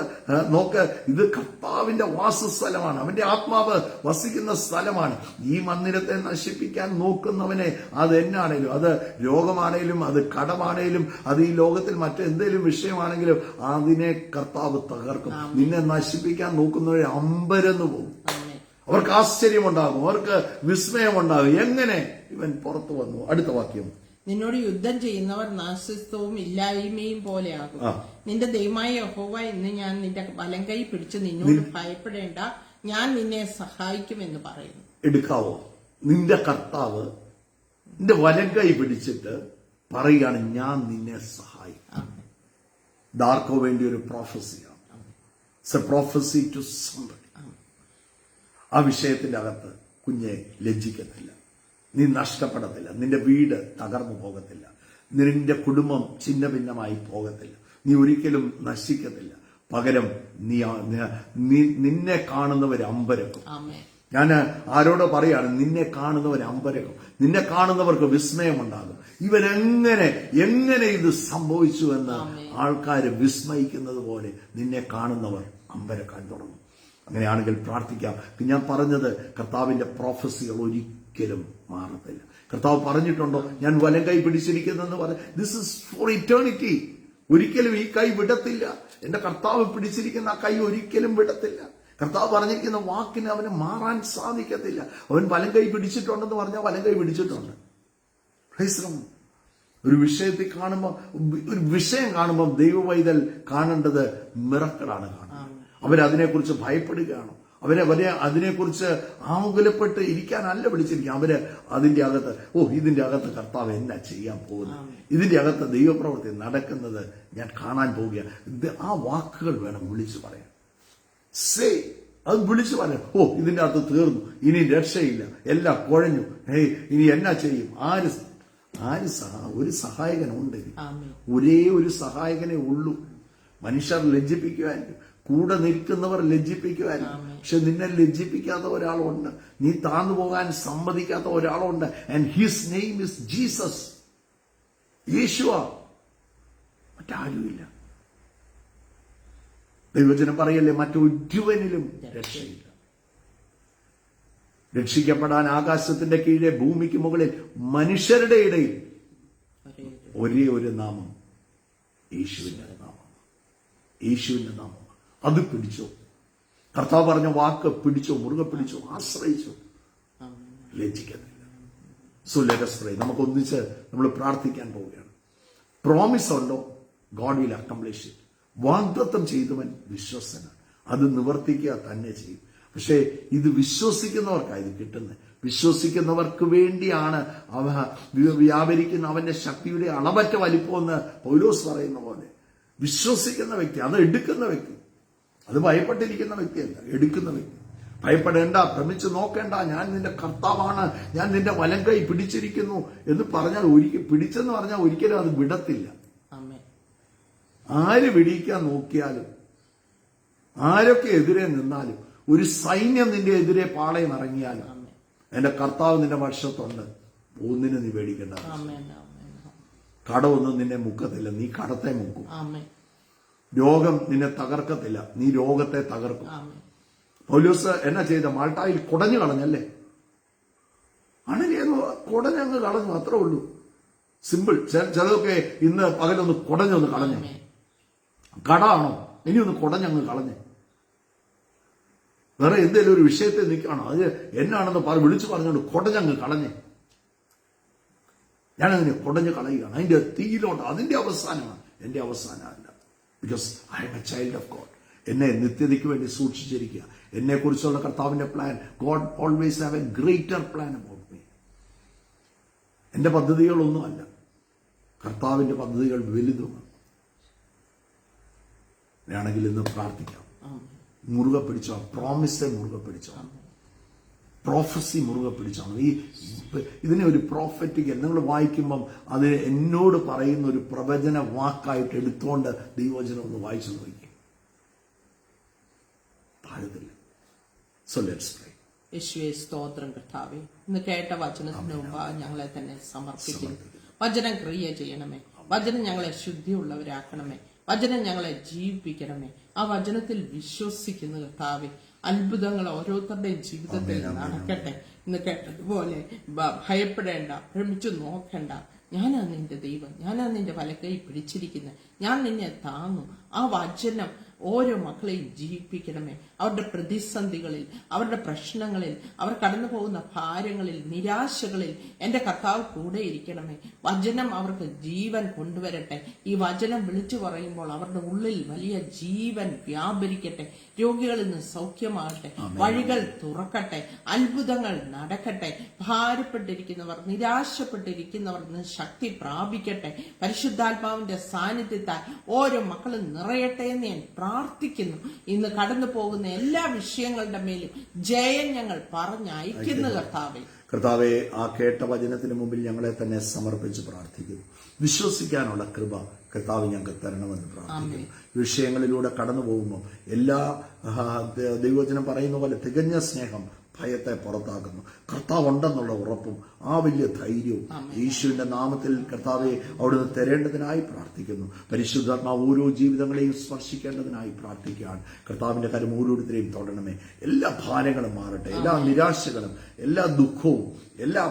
S1: നോക്ക്, ഇത് കർത്താവിന്റെ വാസസ്ഥലമാണ്. അവന്റെ ആത്മാവ് വസിക്കുന്ന സ്ഥലമാണ്. ഈ മന്ദിരത്തെ നശിപ്പിക്കാൻ നോക്കുന്നവനെ അത് എന്നാണേലും, അത് രോഗമാണേലും, അത് കടമാണേലും, അത് ഈ ലോകത്തിൽ മറ്റെന്തെങ്കിലും വിഷയമാണെങ്കിലും അതിനെ കർത്താവ് തകർക്കും. നിന്നെ നശിപ്പിക്കാൻ നോക്കുന്നവരെ അമ്പരന്നു പോകും. അവർക്ക് ആശ്ചര്യമുണ്ടാകും, അവർക്ക് വിസ്മയമുണ്ടാകും. എങ്ങനെ ഇവൻ പുറത്തു വന്നു? അടുത്ത വാക്യം,
S2: നിന്നോട് യുദ്ധം ചെയ്യുന്നവർ നാശിത്വവും ഇല്ലായ്മയും പോലെയാകും. നിന്റെ ദൈവമായ യഹോവ ഇന്ന് ഞാൻ നിന്റെ വലം കൈ പിടിച്ച് നിന്നോട് ഭയപ്പെടേണ്ട, ഞാൻ നിന്നെ സഹായിക്കുമെന്ന് പറയുന്നു.
S1: എടുക്കാവോ? നിന്റെ കർത്താവ് നിന്റെ വലം കൈ പിടിച്ചിട്ട് പറയുകയാണ്, ഞാൻ നിന്നെ സഹായിക്കും. ഇതാർക്കോ വേണ്ടി ഒരു പ്രോഫസിയാണ്. It's a prophecy to somebody. ആ വിഷയത്തിന്റെ അകത്ത് കുഞ്ഞെ ലജ്ജിക്കത്തില്ല, നീ നഷ്ടപ്പെടത്തില്ല, നിന്റെ വീട് തകർന്നു പോകത്തില്ല, നിന്റെ കുടുംബം ഛിന്ന ഭിന്നമായി പോകത്തില്ല, നീ ഒരിക്കലും നശിക്കത്തില്ല. പകരം നിന്നെ കാണുന്നവർ അമ്പരക്കും. ഞാൻ ആരോടോ പറയാണ്, നിന്നെ കാണുന്നവർ അമ്പരക്കും. നിന്നെ കാണുന്നവർക്ക് വിസ്മയമുണ്ടാകും. എങ്ങനെ ഇത് സംഭവിച്ചു എന്ന് ആൾക്കാർ വിസ്മയിക്കുന്നത് പോലെ നിന്നെ കാണുന്നവർ അമ്പരക്കാൻ തുടങ്ങും. അങ്ങനെയാണെങ്കിൽ പ്രാർത്ഥിക്കാം. ഞാൻ പറഞ്ഞത്, കർത്താവിന്റെ പ്രോഫസികൾ ഒരിക്കലും മാറത്തില്ല. കർത്താവ് പറഞ്ഞിട്ടുണ്ടോ, ഞാൻ വലം കൈ പിടിച്ചിരിക്കുന്നെന്ന് പറഞ്ഞ, ദിസ് ഇസ് ഫോർ ഇറ്റേണിറ്റി. ഒരിക്കലും ഈ കൈ വിടത്തില്ല. എന്റെ കർത്താവ് പിടിച്ചിരിക്കുന്ന ആ കൈ ഒരിക്കലും വിടത്തില്ല. കർത്താവ് പറഞ്ഞിരിക്കുന്ന വാക്കിന് അവന് മാറാൻ സാധിക്കത്തില്ല. അവൻ വലം കൈ പിടിച്ചിട്ടുണ്ടെന്ന് പറഞ്ഞാൽ വലം കൈ പിടിച്ചിട്ടുണ്ട്. ഒരു വിഷയത്തിൽ കാണുമ്പോൾ, ഒരു വിഷയം കാണുമ്പോൾ ദൈവവൈതൽ കാണേണ്ടത് മിറക്കിളാണ് കാണുന്നത്. അവരതിനെക്കുറിച്ച് ഭയപ്പെടുകയാണോ? അവരെ അതിനെക്കുറിച്ച് ആകുലപ്പെട്ട് ഇരിക്കാനല്ല വിളിച്ചിരിക്കുക. അവര് അതിന്റെ അകത്ത് ഇതിന്റെ അകത്ത് കർത്താവ് എന്നാ ചെയ്യാൻ പോകുന്നത്, ഇതിന്റെ അകത്ത് ദൈവപ്രവൃത്തി നടക്കുന്നത് ഞാൻ കാണാൻ പോവുകയാണ്. ആ വാക്കുകൾ വേണം വിളിച്ചു പറയാൻ. അത് വിളിച്ചു പറയാം. ഇതിന്റെ അകത്ത് തീർന്നു, ഇനി രക്ഷയില്ല, എല്ലാം കുഴഞ്ഞു, ഇനി എന്നാ ചെയ്യും? ഒരു സഹായകനുണ്ട്. ഒരേ ഒരു സഹായകനെ ഉള്ളൂ. മനുഷ്യർ ലജ്ജിപ്പിക്കുവാൻ, കൂടെ നിൽക്കുന്നവർ ലജ്ജിപ്പിക്കുവാൻ, പക്ഷെ നിന്നെ ലജ്ജിപ്പിക്കാത്ത ഒരാളുണ്ട്, നീ താന്നു പോകാൻ സമ്മതിക്കാത്ത ഒരാളുണ്ട്. And his name is Jesus. യേശുവ, മറ്റാരുമില്ല. ദൈവജനം പറയല്ലേ, മറ്റൊരുവനിലും രക്ഷയില്ല. രക്ഷിക്കപ്പെടാൻ ആകാശത്തിന്റെ കീഴെ ഭൂമിക്ക് മുകളിൽ മനുഷ്യരുടെ ഇടയിൽ ഒരേ ഒരു നാമം, യേശുവിന്റെ നാമം. യേശുവിന്റെ നാമം. അത് പിടിച്ചോ. കർത്താവ് പറഞ്ഞ വാക്ക് പിടിച്ചോ, മുറുകെ പിടിച്ചോ, ആശ്രയിച്ചോ, ലജ്ജിക്കത്തില്ല. So let us pray. നമുക്ക് ഒന്നിച്ച് നമ്മൾ പ്രാർത്ഥിക്കാൻ പോവുകയാണ്. പ്രോമിസ് ഉണ്ടോ? God will accomplish it. വാഗ്ദത്തം ചെയ്തവൻ വിശ്വസ്തനാണ്, അത് നിവർത്തിക്കുക തന്നെ ചെയ്യും. പക്ഷേ ഇത് വിശ്വസിക്കുന്നവർക്കാണ് ഇത് കിട്ടുന്നത്. വിശ്വസിക്കുന്നവർക്ക് വേണ്ടിയാണ് വ്യാപരിക്കുന്ന അവന്റെ ശക്തിയുടെ അളവറ്റ വലിപ്പമെന്ന് പൗലോസ് പറയുന്ന പോലെ. വിശ്വസിക്കുന്ന വ്യക്തി, അത് എടുക്കുന്ന വ്യക്തി, അത് ഭയപ്പെട്ടിരിക്കുന്ന വ്യക്തിയല്ല, എടുക്കുന്ന വ്യക്തി. ഭയപ്പെടേണ്ട, ഭ്രമിച്ചു നോക്കേണ്ട, ഞാൻ നിന്റെ കർത്താവാണ്, ഞാൻ നിന്റെ വലം കൈ പിടിച്ചിരിക്കുന്നു എന്ന് പറഞ്ഞാൽ പിടിച്ചെന്ന് പറഞ്ഞാൽ ഒരിക്കലും അത് വിടത്തില്ല. ആര് പിടിക്കാൻ നോക്കിയാലും, ആരൊക്കെ എതിരെ നിന്നാലും, ഒരു സൈന്യം നിന്റെ എതിരെ പാളയം ഇറങ്ങിയാലും എന്റെ കർത്താവ് നിന്റെ പക്ഷത്തുണ്ട്. ഒന്നിനും നീ പേടിക്കണ്ട. കടമൊന്നും നിന്നെ മുക്കത്തില്ല, നീ കടത്തെ മുക്കും. രോഗം നിന്നെ തകർക്കത്തില്ല, നീ രോഗത്തെ തകർക്കും. പൗലോസ് എന്നാ ചെയ്ത? മാൾട്ടായിൽ കുടഞ്ഞു കളഞ്ഞല്ലേ? ആണെങ്കിൽ കുടഞ്ഞങ്ങ് കളഞ്ഞു, അത്രേ ഉള്ളൂ. സിമ്പിൾ. ചിലതൊക്കെ ഇന്ന് പകലൊന്ന് കുടഞ്ഞൊന്ന് കളഞ്ഞേ. കടാണോ? ഇനി ഒന്ന് കുടഞ്ഞങ്ങ് കളഞ്ഞേ. വേറെ എന്തെങ്കിലും ഒരു വിഷയത്തെ നിൽക്കുകയാണോ? അത് എന്നാണെന്ന് വിളിച്ചു പറഞ്ഞുകൊണ്ട് കുടഞ്ഞങ്ങ് കളഞ്ഞേ. ഞാനതിനെ കുടഞ്ഞ് കളയുകയാണ്. അതിന്റെ തീയിലോട്ട്, അതിന്റെ അവസാനമാണ്, എന്റെ അവസാനമല്ല. Because I'm a child of God. എന്നെ നിത്യതയ്ക്ക് വേണ്ടി സൂക്ഷിച്ചിരിക്കുക. എന്നെ കുറിച്ചുള്ള കർത്താവിന്റെ plan, God always have a greater plan about me. എന്റെ പദ്ധതികളൊന്നുമല്ല, കർത്താവിന്റെ പദ്ധതികൾ വലുതുമാണ്. വേണമെങ്കിൽ ഇന്ന് പ്രാർത്ഥിക്കാം. മുറുകെ പിടിച്ചോ, പ്രോമിസെ മുറുകെ പിടിച്ചോ, പ്രോഫസി മുറുകെ പിടിച്ചാണ്. ഇതിനെ ഒരു പ്രോഫറ്റിക്, നിങ്ങൾ വായിക്കുമ്പം അത് എന്നോട് പറയുന്ന ഒരു പ്രവചന വാക്കായിട്ട് എടുത്തുകൊണ്ട് ദൈവവചനം ഒന്ന് വായിച്ചു നോക്കി. താഴത്തില്ല. So let's pray.
S2: യേശുവേ സ്തോത്രം കർത്താവേ, ഇന്ന് കേട്ട വചനത്തിന് മുമ്പ് ഞങ്ങളെ തന്നെ സമർപ്പിക്കുന്നു. വചനം ക്രിയ ചെയ്യണമേ. വചനം ഞങ്ങളെ ശുദ്ധിയുള്ളവരാക്കണമേ. വചനം ഞങ്ങളെ ജീവിപ്പിക്കണമേ. ആ വചനത്തിൽ വിശ്വസിക്കുന്ന കർത്താവേ, അത്ഭുതങ്ങൾ ഓരോരുത്തരുടെയും ജീവിതത്തിൽ നടക്കട്ടെ. ഇന്ന് കേട്ടതുപോലെ ഭയപ്പെടേണ്ട, ഭ്രമിച്ചു നോക്കണ്ട. ഞാനാ നിന്റെ ദൈവം, ഞാനാ നിന്റെ വലക്കൈ പിടിച്ചിരിക്കുന്നത്, ഞാൻ നിന്നെ താങ്ങും. ആ വചനം ഓരോ മക്കളെയും ജീവിപ്പിക്കണമേ. അവരുടെ പ്രതിസന്ധികളിൽ, അവരുടെ പ്രശ്നങ്ങളിൽ, അവർ കടന്നു പോകുന്ന ഭാരങ്ങളിൽ, നിരാശകളിൽ എന്റെ കർത്താവ് കൂടെ ഇരിക്കണമേ. വചനം അവർക്ക് ജീവൻ കൊണ്ടുവരട്ടെ. ഈ വചനം വിളിച്ചു പറയുമ്പോൾ അവരുടെ ഉള്ളിൽ വലിയ ജീവൻ വ്യാപരിക്കട്ടെ. രോഗികളിൽ നിന്ന് സൗഖ്യമാകട്ടെ, വഴികൾ തുറക്കട്ടെ, അത്ഭുതങ്ങൾ നടക്കട്ടെ. ഭാരപ്പെട്ടിരിക്കുന്നവർ, നിരാശപ്പെട്ടിരിക്കുന്നവർ ശക്തി പ്രാപിക്കട്ടെ. പരിശുദ്ധാത്മാവിന്റെ സാന്നിധ്യത്താൽ ഓരോ മക്കളും നിറയട്ടെ എന്ന് ഞാൻ പ്രാർത്ഥിക്കുന്നു. ഇന്ന് കടന്നു പോകുന്ന എല്ലാ വിഷയങ്ങളുടെ മേലും ജയം ഞങ്ങൾ പറഞ്ഞയക്കുന്നു കർത്താവേ.
S1: കർത്താവെ, ആ കേട്ട വചനത്തിന് മുമ്പിൽ ഞങ്ങളെ തന്നെ സമർപ്പിച്ച് പ്രാർത്ഥിക്കുന്നു. വിശ്വസിക്കാനുള്ള കൃപ കർത്താവ് ഞങ്ങൾക്ക് തരണമെന്ന് പ്രാർത്ഥിക്കുന്നു. വിഷയങ്ങളിലൂടെ കടന്നു പോകുമ്പോൾ എല്ലാ ദൈവവചനം പറയുന്ന പോലെ തികഞ്ഞ സ്നേഹം ഭയത്തെ പുറത്താക്കുന്നു. കർത്താവ് ഉണ്ടെന്നുള്ള ഉറപ്പും ആ വലിയ ധൈര്യവും യേശുവിന്റെ നാമത്തിൽ കർത്താവെ അവിടുന്ന് തരേണ്ടതിനായി പ്രാർത്ഥിക്കുന്നു. പരിശുദ്ധാത്മാവ് ഓരോ ജീവിതങ്ങളെയും സ്പർശിക്കേണ്ടതിനായി പ്രാർത്ഥിക്കുകയാണ്. കർത്താവിന്റെ കരം ഓരോരുത്തരെയും തൊടണമേ. എല്ലാ ഭാരങ്ങളും മാറട്ടെ, എല്ലാ നിരാശകളും, എല്ലാ ദുഃഖവും, എല്ലാ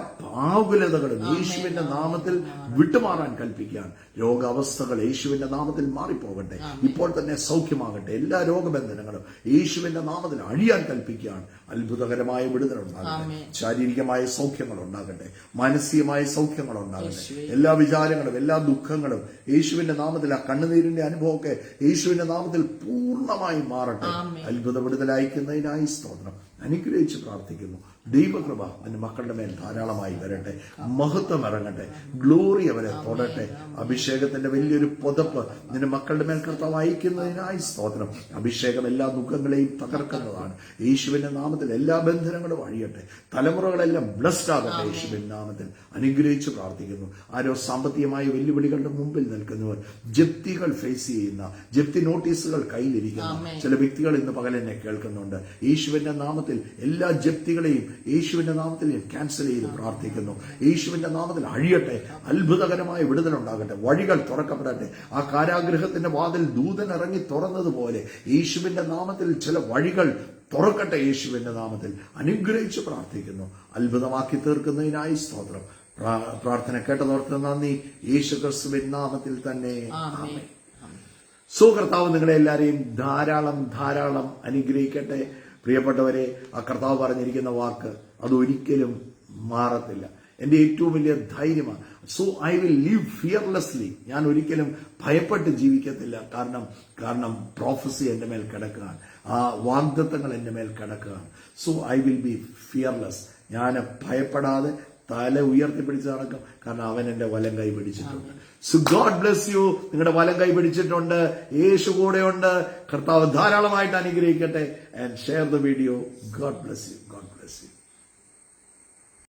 S1: ആകുലതകളും യേശുവിന്റെ നാമത്തിൽ വിട്ടുമാറാൻ കൽപ്പിക്കുകയാണ്. രോഗാവസ്ഥകൾ യേശുവിന്റെ നാമത്തിൽ മാറിപ്പോകട്ടെ. ഇപ്പോൾ തന്നെ സൗഖ്യമാകട്ടെ. എല്ലാ രോഗബന്ധനങ്ങളും യേശുവിന്റെ നാമത്തിൽ അഴിയാൻ കൽപ്പിക്കുകയാണ്. അത്ഭുതകരമായ അത്ഭുതകരമായ വിടുതലുണ്ടാകട്ടെ, ശാരീരികമായ സൗഖ്യങ്ങൾ ഉണ്ടാകട്ടെ, മാനസികമായ സൗഖ്യങ്ങൾ ഉണ്ടാകട്ടെ. എല്ലാ വിചാരങ്ങളും എല്ലാ ദുഃഖങ്ങളും യേശുവിന്റെ നാമത്തിൽ, ആ കണ്ണുനീരിന്റെ അനുഭവമൊക്കെ യേശുവിന്റെ നാമത്തിൽ പൂർണ്ണമായി മാറട്ടെ. അത്ഭുത വിടുതൽ അയക്കുന്നതിനായി സ്തോത്രം. അനുഗ്രഹിച്ച് പ്രാർത്ഥിക്കുന്നു. ദൈവകൃപ അതിന്റെ മക്കളുടെ മേൽ ധാരാളമായി വരട്ടെ. മഹത്വം ഇറങ്ങട്ടെ. ഗ്ലോറി അവരെ തൊടട്ടെ. അഭിഷേകത്തിന്റെ വലിയൊരു പുതപ്പ് നിന്റെ മക്കളുടെ മേൽ കർത്താവ് അയക്കുന്നതിനായി സ്തോത്രം. അഭിഷേകം എല്ലാ ദുഃഖങ്ങളെയും തകർക്കുന്നതാണ്. യേശുവിന്റെ നാമത്തിൽ എല്ലാ ബന്ധനങ്ങളും അഴിയട്ടെ. തലമുറകളെല്ലാം ബ്ലസ്ഡ് ആകട്ടെ യേശുവിന്റെ നാമത്തിൽ. അനുഗ്രഹിച്ച് പ്രാർത്ഥിക്കുന്നു. ആരോ സാമ്പത്തികമായ വെല്ലുവിളികളുടെ മുമ്പിൽ നിൽക്കുന്നവർ, ജപ്തികൾ ഫേസ് ചെയ്യുന്ന, ജപ്തി നോട്ടീസുകൾ കയ്യിലിരിക്കുന്ന ചില വ്യക്തികൾ ഇന്ന് പകൽ എന്നെ കേൾക്കുന്നുണ്ട്. യേശുവിന്റെ നാമത്തിൽ എല്ലാ ജപ്തികളെയും യേശുവിന്റെ നാമത്തിൽ ക്യാൻസൽ ചെയ്ത് പ്രാർത്ഥിക്കുന്നു. യേശുവിന്റെ നാമത്തിൽ അഴിയട്ടെ. അത്ഭുതകരമായ വിടുതലുണ്ടാകട്ടെ. വഴികൾ തുറക്കപ്പെടട്ടെ. ആ കാരാഗ്രഹത്തിന്റെ വാതിൽ ദൂതൻ ഇറങ്ങി തുറന്നതുപോലെ യേശുവിന്റെ നാമത്തിൽ ചില വഴികൾ തുറക്കട്ടെ. യേശുവിന്റെ നാമത്തിൽ അനുഗ്രഹിച്ച് പ്രാർത്ഥിക്കുന്നു. അത്ഭുതമാക്കി തീർക്കുന്നതിനായി സ്തോത്രം. പ്രാർത്ഥന കേട്ടതോർത്ത് നന്ദി. യേശു ക്രിസ്തുവിൻ നാമത്തിൽ തന്നെ ആമേൻ. കർത്താവ് നിങ്ങളെ എല്ലാവരെയും ധാരാളം ധാരാളം അനുഗ്രഹിക്കട്ടെ. പ്രിയപ്പെട്ടവരെ, ആ കർത്താവ് പറഞ്ഞിരിക്കുന്ന വാക്ക് അതൊരിക്കലും മാറത്തില്ല. എന്റെ ഏറ്റവും വലിയ ധൈര്യമാണ്. So I will live fearlessly. ഞാൻ ഒരിക്കലും ഭയപ്പെട്ട് ജീവിക്കത്തില്ല. കാരണം പ്രോഫസി എന്റെ മേൽ കിടക്കുകയാണ്. ആ വാഗ്ദത്തങ്ങൾ എന്റെ മേൽ കിടക്കുകയാണ്. So I will be fearless. ഞാൻ ഭയപ്പെടാതെ തല ഉയർത്തിപ്പിടിച്ച് നടക്കും. കാരണം അവൻ എന്റെ വലം കൈ പിടിച്ചിട്ടുണ്ട്. So God bless you. നിങ്ങളുടെ വലം കൈ പിടിച്ചിട്ടുണ്ട്. യേശു കൂടെയുണ്ട്. കർത്താവ് ധാരാളമായിട്ട് അനുഗ്രഹിക്കട്ടെ. And share the video. God bless you. God